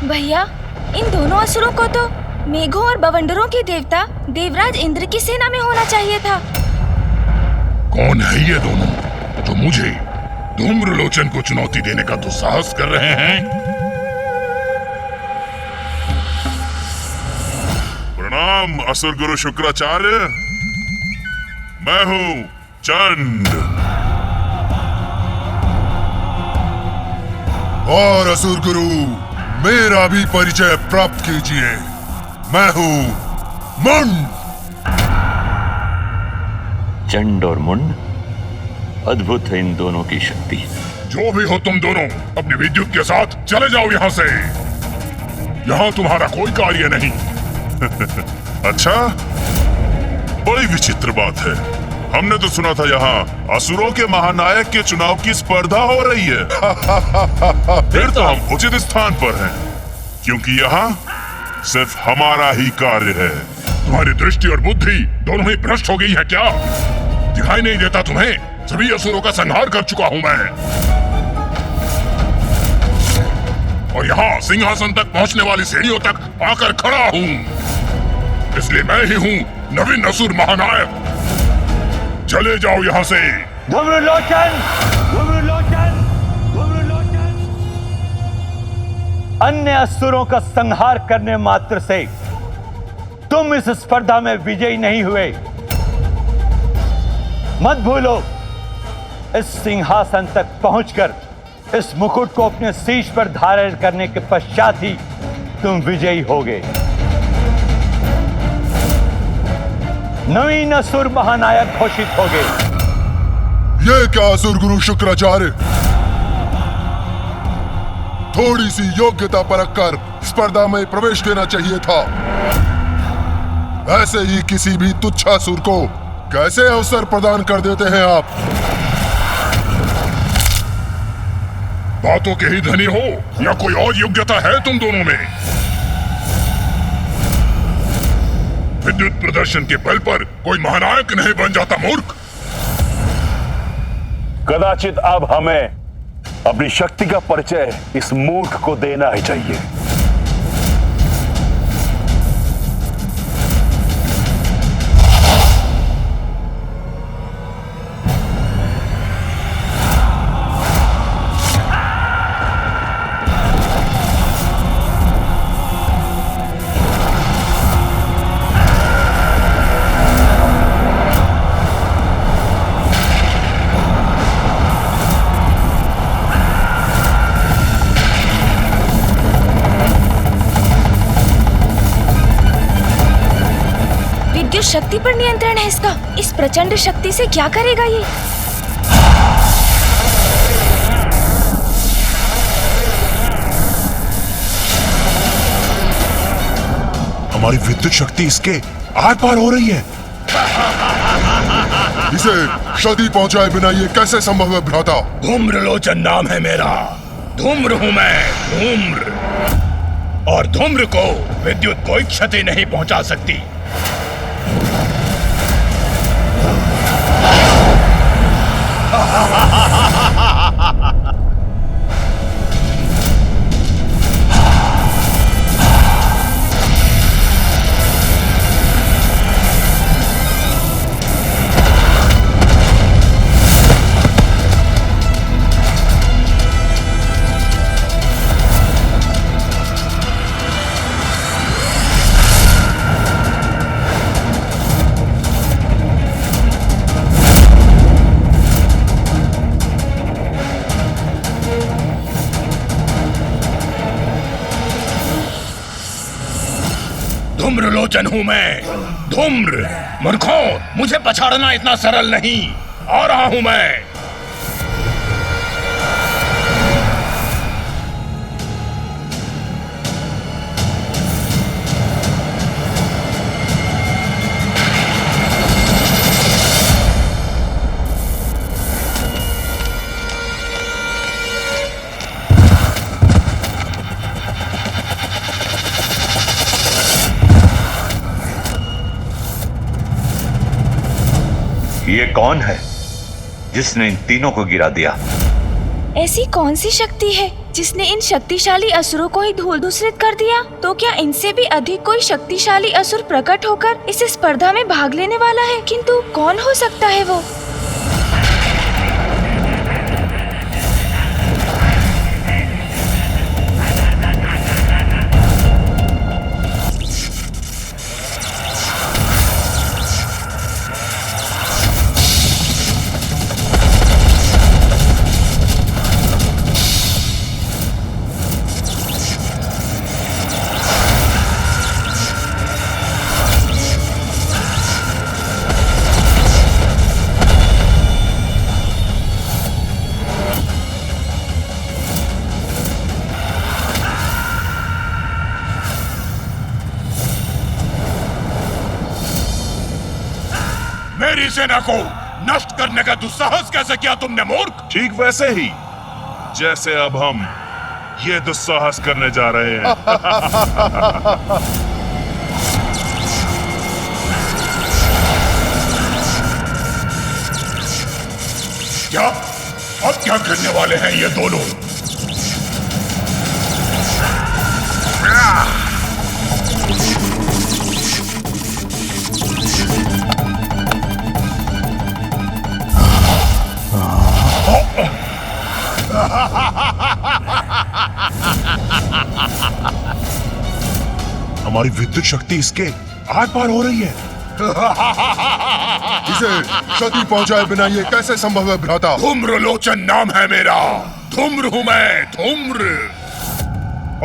भैया, इन दोनों असुरों को तो मेघों और बवंडरों के देवता देवराज इंद्र की सेना में होना चाहिए था। कौन है ये दोनों जो मुझे धूम्रलोचन को चुनौती देने का दुस्साहस कर रहे हैं? प्रणाम असुर गुरु शुक्राचार्य, मैं हूँ चंड। और असुर गुरु, मेरा भी परिचय प्राप्त कीजिए। मैं हूँ मुंड। चंड और मुंड, अद्भुत है इन दोनों की शक्ति। जो भी हो तुम दोनों, अपने विद्युत के साथ चले जाओ यहाँ से। यहाँ तुम्हारा कोई कार्य नहीं। अच्छा, बड़ी विचित्र बात है। हमने तो सुना था यहाँ असुरों के महानायक के चुनाव की स्पर्धा हो रही है। फिर तो हम उचित स्थान पर हैं, क्योंकि यहाँ सिर्फ हमारा ही कार्य है। तुम्हारी दृष्टि और बुद्धि दोनों ही भ्रष्ट हो गई है क्या? दिखाई नहीं देता तुम्हें? सभी असुरों का संहार कर चुका हूँ मैं, और यहाँ सिंहासन तक पहुँचने वाली सीढ़ियों तक आकर खड़ा हूँ। इसलिए मैं ही हूँ नवीन असुर महानायक। चले जाओ यहाँ से। धूम्रलोचन, धूम्रलोचन, धूम्रलोचन। अन्य असुरों का संहार करने मात्र से तुम इस स्पर्धा में विजयी नहीं हुए। मत भूलो, इस सिंहासन तक पहुंचकर इस मुकुट को अपने शीश पर धारण करने के पश्चात ही तुम विजयी होगे। नवीन असुर महानायक घोषित होगे। ये क्या असुर गुरु शुक्राचार्य, थोड़ी सी योग्यता परखकर स्पर्धा में प्रवेश लेना चाहिए था। ऐसे ही किसी भी तुच्छासुर को कैसे अवसर प्रदान कर देते हैं आप? बातों के ही धनी हो या कोई और योग्यता है तुम दोनों में? विद्युत प्रदर्शन के बल पर कोई महानायक नहीं बन जाता मूर्ख। कदाचित अब हमें अपनी शक्ति का परिचय इस मूर्ख को देना ही चाहिए। शक्ति पर नियंत्रण है इसका। इस प्रचंड शक्ति से क्या करेगा ये? हमारी विद्युत शक्ति इसके आर पार हो रही है। इसे क्षति पहुंचाए बिना ये कैसे संभव है भ्राता? धूम्रलोचन नाम है मेरा। धूम्र हूं मैं, धूम्र। और धूम्र को विद्युत कोई क्षति नहीं पहुंचा सकती। धूम्रलोचन हूं मैं, धूम्र। मूर्खों, मुझे पछाड़ना इतना सरल नहीं। आ रहा हूं मैं। ये कौन है जिसने इन तीनों को गिरा दिया? ऐसी कौन सी शक्ति है जिसने इन शक्तिशाली असुरों को ही धूल धूसरित कर दिया? तो क्या इनसे भी अधिक कोई शक्तिशाली असुर प्रकट होकर इस स्पर्धा में भाग लेने वाला है? किंतु कौन हो सकता है वो? मेरी सेना को नष्ट करने का दुस्साहस कैसे किया तुमने, मूर्ख? ठीक वैसे ही जैसे अब हम ये दुस्साहस करने जा रहे हैं। क्या? अब क्या करने वाले हैं ये दोनों? हमारी विद्युत शक्ति इसके आर पार हो रही है। इसे क्षति पहुंचाए बिना ये कैसे संभव है भ्राता? धूम्रलोचन नाम है मेरा। धूम्र हूं मैं, धूम्र।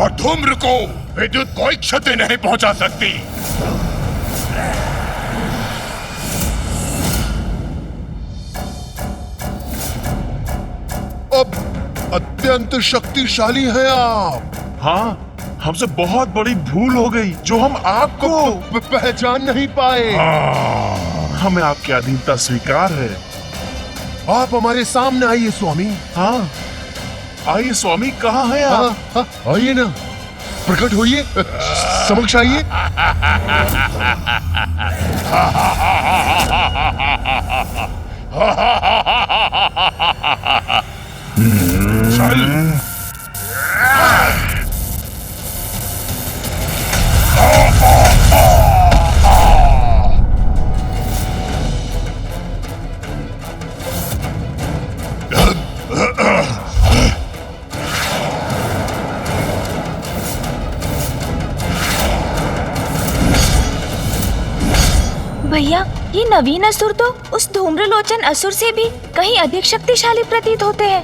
और धूम्र को विद्युत कोई क्षति नहीं पहुंचा सकती। अब अत्यंत शक्तिशाली हैं आप। हाँ, हमसे बहुत बड़ी भूल हो गई जो हम आपको पहचान नहीं पाए। हमें आपकी अधीनता स्वीकार है। आप हमारे सामने आइए स्वामी। हाँ, आइए स्वामी, कहाँ है आप? आइए ना, प्रकट होइए, समक्ष आइए। चल। भैया, ये नवीन असुर तो उस धूम्रलोचन असुर से भी कहीं अधिक शक्तिशाली प्रतीत होते हैं।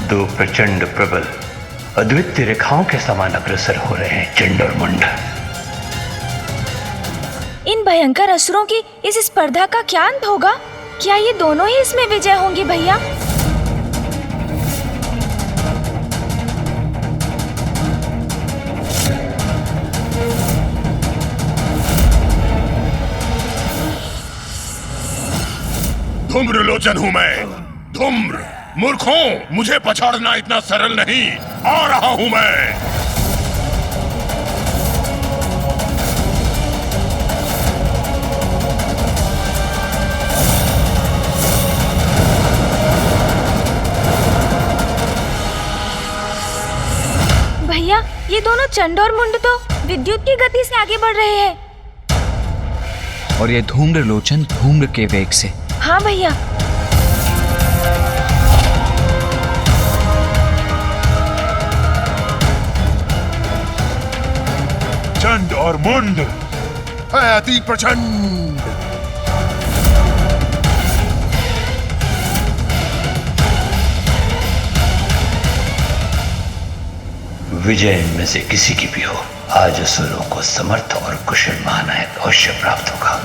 दो प्रचंड प्रबल अद्वितीय रेखाओं के समान अग्रसर हो रहे हैं चंड और मुंड। इन भयंकर असुरों की इस स्पर्धा का क्या अंत होगा? क्या ये दोनों ही इसमें विजय होंगे भैया? धूम्रलोचन हूं मैं। धूम्र, मूर्खों, मुझे पछाड़ना इतना सरल नहीं। आ रहा हूं मैं। भैया, ये दोनों चंड और मुंड तो विद्युत की गति से आगे बढ़ रहे हैं। और ये धूम्रलोचन धूम्र के वेग से। हाँ भैया। चंड और मुंड है अति प्रचंड। विजय इनमें से किसी की भी हो, आज असुरों को समर्थ और कुशल महानायक अवश्य प्राप्त होगा।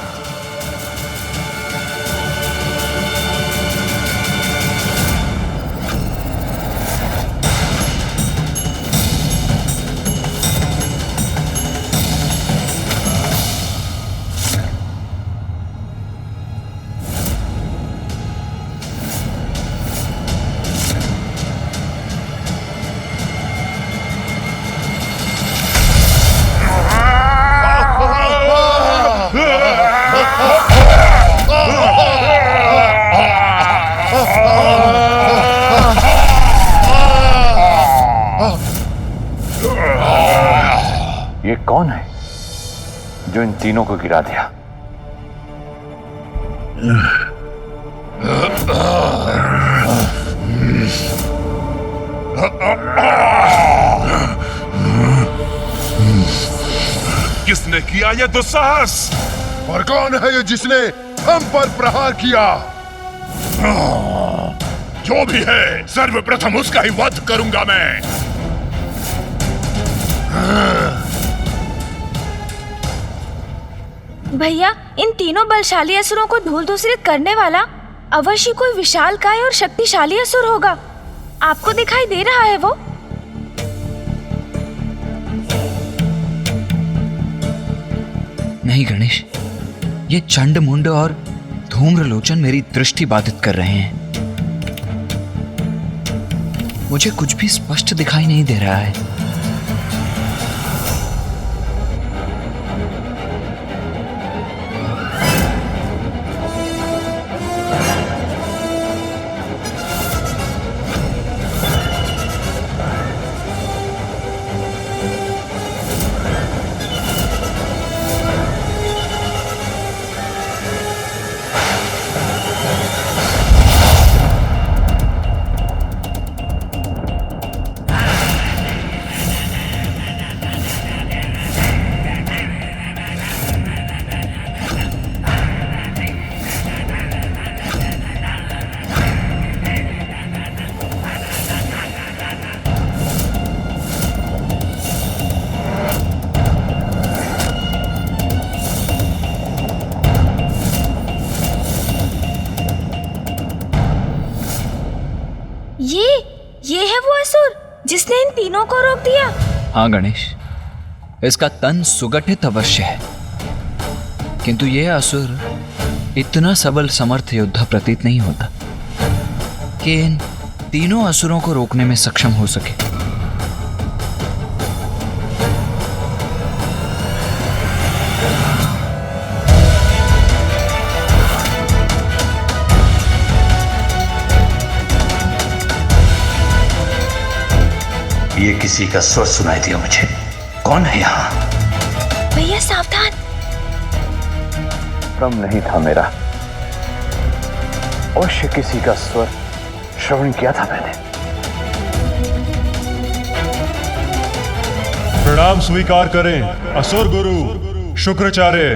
ये कौन है जो इन तीनों को गिरा दिया? किसने किया ये दुस्साहस? और कौन है ये जिसने हम पर प्रहार किया? जो भी है, सर्वप्रथम उसका ही वध करूंगा मैं। भैया, इन तीनों बलशाली असुरों को धूल दूसरित करने वाला अवश्य कोई विशालकाय और शक्तिशाली असुर होगा। आपको दिखाई दे रहा है वो? नहीं गणेश, ये चंड मुंड और धूम्रलोचन मेरी दृष्टि बाधित कर रहे हैं। मुझे कुछ भी स्पष्ट दिखाई नहीं दे रहा है। ये है वो असुर जिसने इन तीनों को रोक दिया। हाँ गणेश, इसका तन सुगठित अवश्य है, किंतु यह असुर इतना सबल समर्थ योद्धा प्रतीत नहीं होता कि इन तीनों असुरों को रोकने में सक्षम हो सके। किसी का स्वर सुनाई दिया मुझे। कौन है यहाँ? भैया सावधान। भ्रम नहीं था मेरा, अवश्य किसी का स्वर श्रवण किया था मैंने। प्रणाम स्वीकार करें असुर गुरु शुक्राचार्य।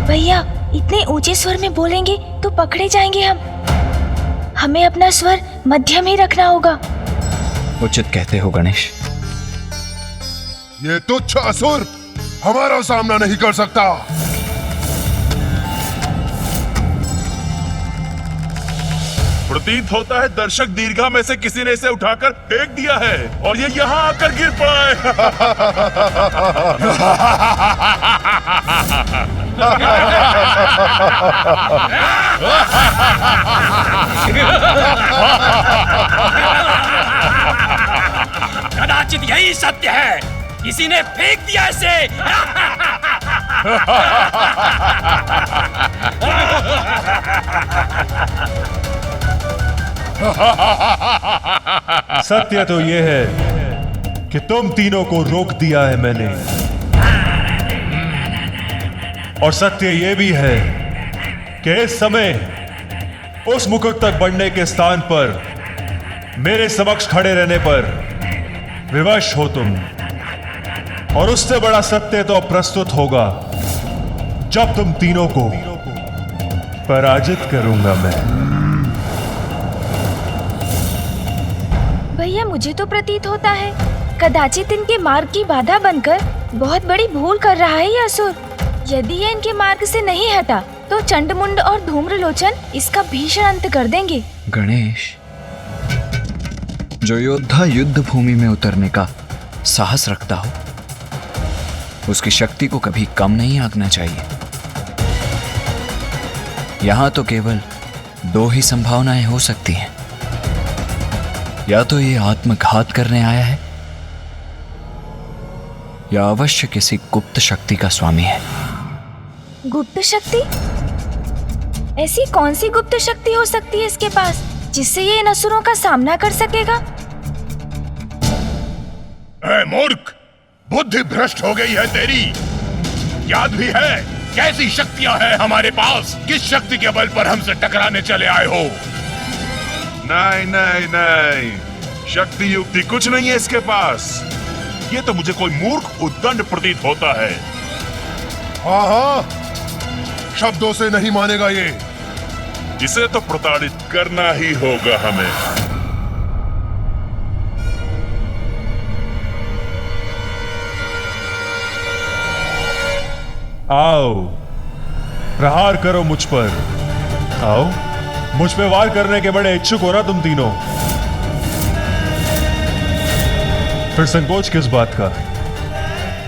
भैया इतने ऊंचे स्वर में बोलेंगे तो पकड़े जाएंगे हम। हमें अपना स्वर मध्यम ही रखना होगा। उचित कहते हो गणेश। ये तुच्छ असुर हमारा सामना नहीं कर सकता। प्रतीत होता है दर्शक दीर्घा में से किसी ने इसे उठाकर फेंक दिया है और ये यहाँ आकर गिर पड़ा कदाचित यही सत्य है, किसी ने फेंक दिया इसे। सत्य तो यह है कि तुम तीनों को रोक दिया है मैंने, और सत्य यह भी है कि इस समय उस मुकुट तक बढ़ने के स्थान पर मेरे समक्ष खड़े रहने पर विवश हो तुम। और उससे बड़ा सत्य तो प्रस्तुत होगा जब तुम तीनों को पराजित करूंगा मैं। भैया मुझे तो प्रतीत होता है कदाचित इनके मार्ग की बाधा बनकर बहुत बड़ी भूल कर रहा है ये असुर। यदि ये इनके मार्ग से नहीं हटा तो चंडमुंड और धूम्रलोचन इसका भीषण अंत कर देंगे। गणेश, जो योद्धा युद्ध भूमि में उतरने का साहस रखता हो उसकी शक्ति को कभी कम नहीं आंकना चाहिए। यहां तो केवल दो ही संभावनाएं हो सकती हैं, या तो ये आत्मघात करने आया है या अवश्य किसी गुप्त शक्ति का स्वामी है। गुप्त शक्ति? ऐसी कौन सी गुप्त शक्ति हो सकती है इसके पास जिससे ये इन असुरों का सामना कर सकेगा? ऐ मूर्ख, बुद्धि भ्रष्ट हो गई है तेरी। याद भी है कैसी शक्तियां हैं हमारे पास? किस शक्ति के बल पर हमसे टकराने चले आए हो? नहीं नहीं नहीं, शक्ति युक्ति कुछ नहीं है इसके पास। ये तो मुझे कोई मूर्ख उद्दंड प्रतीत होता है। हाँ हाँ, शब्दों से नहीं मानेगा ये। इसे तो प्रताड़ित करना ही होगा हमें। आओ, प्रहार करो मुझ पर। आओ, मुझ पे वार करने के बड़े इच्छुक हो ना तुम तीनों। फिर संकोच किस बात का?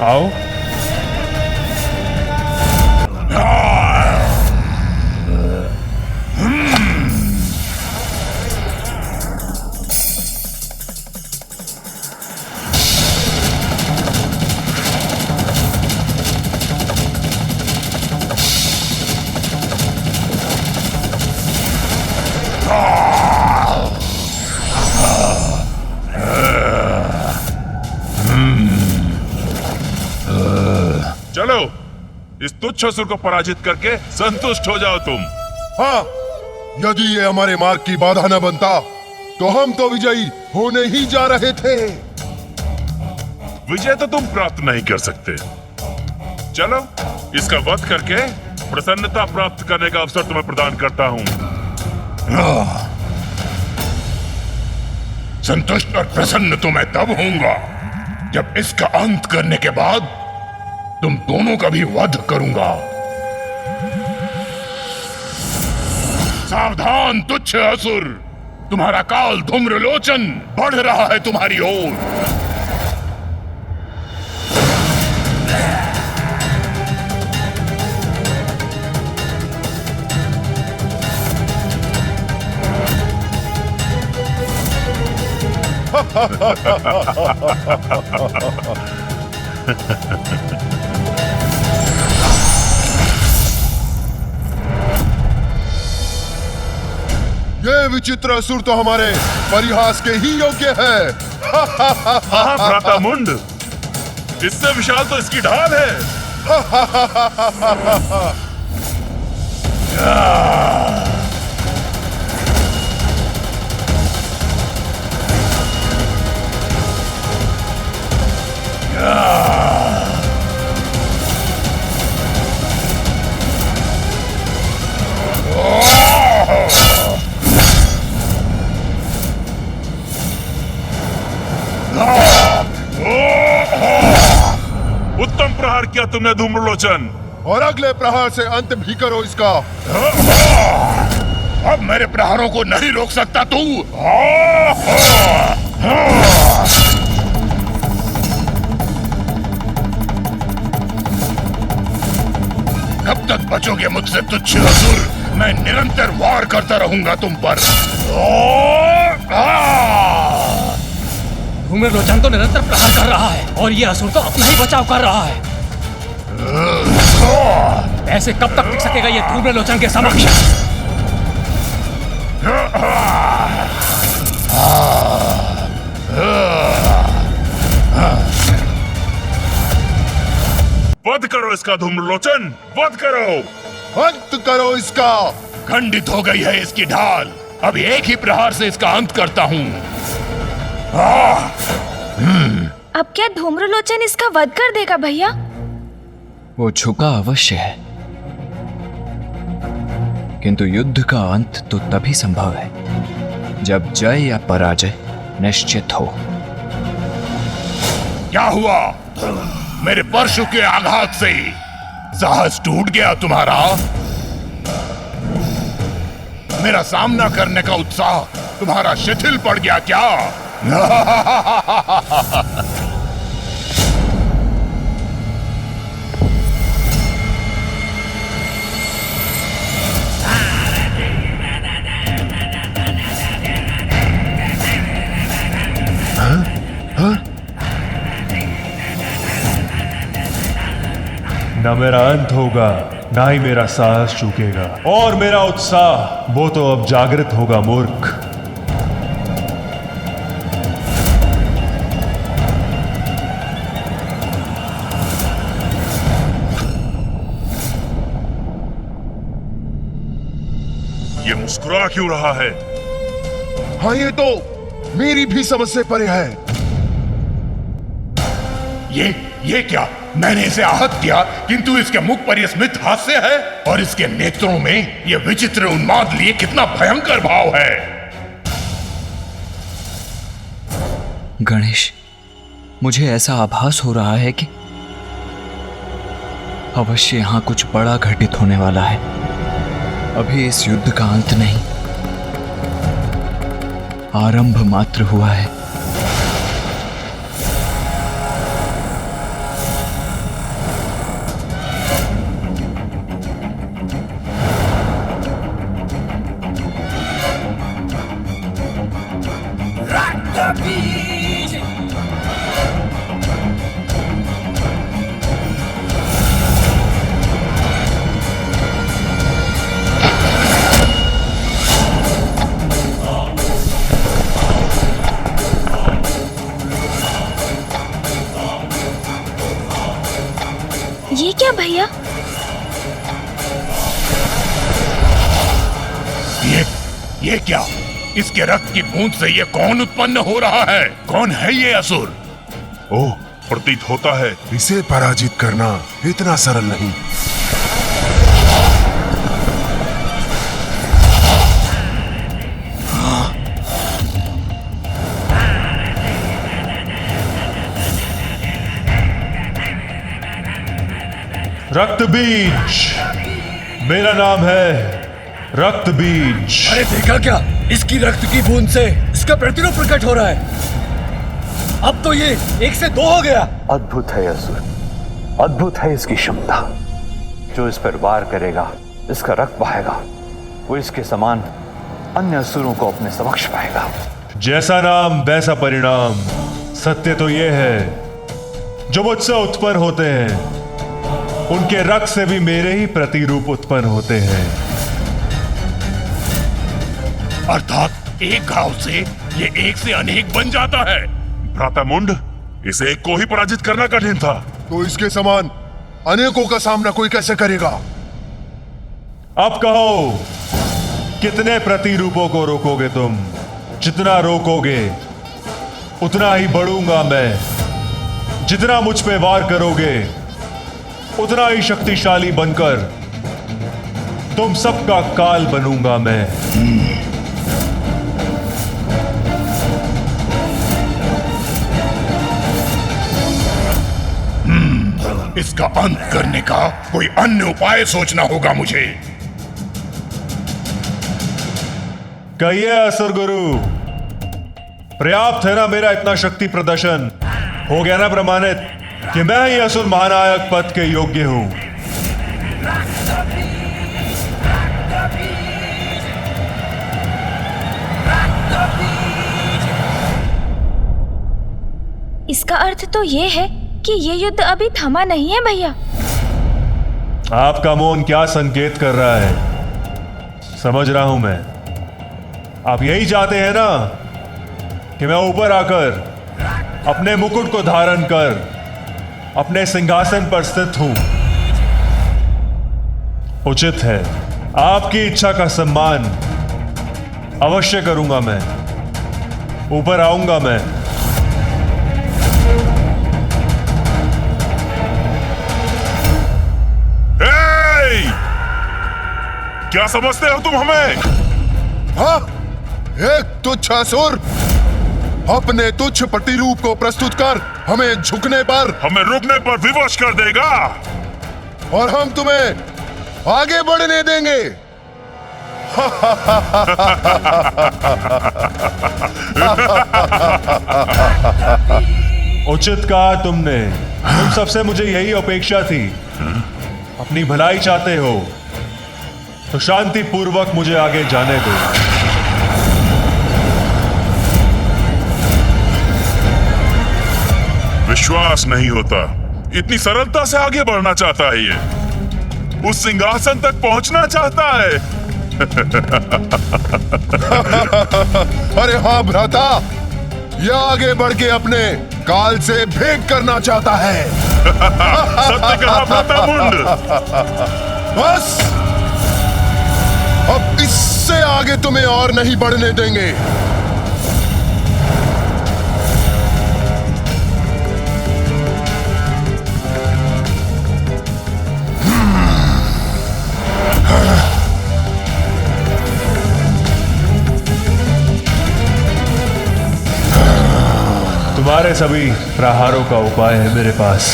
आओ। चलो, इस तुच्छ असुर को पराजित करके संतुष्ट हो जाओ तुम। हाँ, यदि ये हमारे मार्ग की बाधा न बनता तो हम तो विजयी होने ही जा रहे थे। विजय तो तुम प्राप्त नहीं कर सकते। चलो, इसका वध करके प्रसन्नता प्राप्त करने का अवसर तुम्हें प्रदान करता हूँ। संतुष्ट और प्रसन्न तो मैं तब होऊंगा जब इसका अंत करने के बाद तुम दोनों का भी वध करूंगा। सावधान तुच्छ असुर, तुम्हारा काल धूम्रलोचन बढ़ रहा है तुम्हारी ओर। ये विचित्र असुर तो हमारे परिहास के ही योग्य है। हाँ भ्राता मुंड, इससे विशाल तो इसकी ढाल है। उत्तम प्रहार किया तुमने धूम्रलोचन, और अगले प्रहार से अंत भी करो इसका। अब मेरे प्रहारों को नहीं रोक सकता तू। कब तक बचोगे मुझसे तुच्छ असुर? मैं निरंतर वार करता रहूंगा तुम पर। धूम्रलोचन तो निरंतर प्रहार कर रहा है और ये असुर तो अपना ही बचाव कर रहा है। ऐसे कब तक टिक सकेगा ये धूम्रलोचन के समक्ष? वध करो इसका धूम्रलोचन, वध करो। अंत करो इसका। खंडित हो गई है इसकी ढाल। अब एक ही प्रहार से इसका अंत करता हूँ। अब क्या धूम्रलोचन इसका वध कर देगा भैया? वो झुका अवश्य है, किंतु युद्ध का अंत तो तभी संभव है जब जय या पराजय निश्चित हो। क्या हुआ? मेरे परशु के आघात से साहस टूट गया तुम्हारा? मेरा सामना करने का उत्साह तुम्हारा शिथिल पड़ गया क्या? न मेरा अंत होगा, ना ही मेरा साहस चूकेगा, और मेरा उत्साह वो तो अब जागृत होगा मूर्ख। ये मुस्कुरा क्यों रहा है? हाँ, ये तो मेरी भी समझ से परे है। ये क्या? मैंने इसे आहत किया, किंतु इसके मुख पर यह स्मित हास्य है, और इसके नेत्रों में यह विचित्र उन्माद लिए कितना भयंकर भाव है। गणेश, मुझे ऐसा आभास हो रहा है कि अवश्य यहां कुछ बड़ा घटित होने वाला है। अभी इस युद्ध का अंत नहीं, आरंभ मात्र हुआ है। ये क्या भैया? ये क्या? इसके रक्त की बूंद से ये कौन उत्पन्न हो रहा है? कौन है ये असुर? ओह, प्रतीत होता है इसे पराजित करना इतना सरल नहीं। रक्त बीज, मेरा नाम है रक्त बीज। अरे देखा क्या? इसकी रक्त की बूंद से इसका प्रतिरूप प्रकट हो रहा है। अब तो ये 1 से 2 हो गया। अद्भुत है असुर, अद्भुत है इसकी क्षमता। जो इस पर वार करेगा, इसका रक्त बहेगा, वो इसके समान अन्य असुरों को अपने समक्ष पाएगा। जैसा नाम वैसा परिणाम। सत्य तो ये है, जो मुझसे उत्पन्न होते हैं उनके रक्त से भी मेरे ही प्रतिरूप उत्पन्न होते हैं। अर्थात एक घाव से ये एक से अनेक बन जाता है। भ्राता मुंड, इसे एक को ही पराजित करना कठिन था। तो इसके समान अनेकों का सामना कोई कैसे करेगा? अब कहो, कितने प्रतिरूपों को रोकोगे तुम? जितना रोकोगे उतना ही बढ़ूंगा मैं। जितना मुझ पे वार करोगे उतना ही शक्तिशाली बनकर तुम सबका काल बनूंगा मैं। इसका अंत करने का कोई अन्य उपाय सोचना होगा मुझे। कहिए असुर गुरु, पर्याप्त है ना मेरा इतना शक्ति प्रदर्शन? हो गया ना प्रमाणित कि मैं ही असुर महानायक पद के योग्य हूं? इसका अर्थ तो ये है कि ये युद्ध अभी थमा नहीं है भैया। आपका मौन क्या संकेत कर रहा है? समझ रहा हूं मैं। आप यही चाहते हैं ना कि मैं ऊपर आकर अपने मुकुट को धारण कर अपने सिंहासन पर स्थित हूं। उचित है, आपकी इच्छा का सम्मान अवश्य करूंगा मैं। ऊपर आऊंगा मैं। क्या समझते हो तुम हमें? हाँ, एक तुच्छ असुर अपने तुच्छ प्रतिरूप को प्रस्तुत कर हमें झुकने पर, हमें रुकने पर विवश कर देगा और हम तुम्हें आगे बढ़ने देंगे। उचित कहा तुमने। तुम सबसे मुझे यही अपेक्षा थी। अपनी भलाई चाहते हो तो शांति पूर्वक मुझे आगे जाने दो। विश्वास नहीं होता, इतनी सरलता से आगे बढ़ना चाहता है ये। उस सिंहासन तक पहुंचना चाहता है। अरे हाँ भ्राता, यह आगे बढ़ के अपने काल से भेंट करना चाहता है। सत्य कहा भ्राता मुंड। बस अब इससे आगे तुम्हें और नहीं बढ़ने देंगे। तुम्हारे सभी प्रहारों का उपाय है मेरे पास।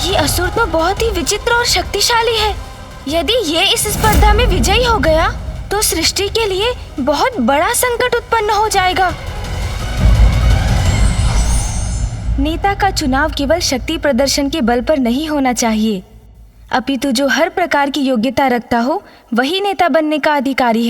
ये असुर तो बहुत ही विचित्र और शक्तिशाली है। यदि ये इस स्पर्धा में विजयी हो गया तो सृष्टि के लिए बहुत बड़ा संकट उत्पन्न हो जाएगा। नेता का चुनाव केवल शक्ति प्रदर्शन के बल पर नहीं होना चाहिए, अपितु जो हर प्रकार की योग्यता रखता हो वही नेता बनने का अधिकारी है।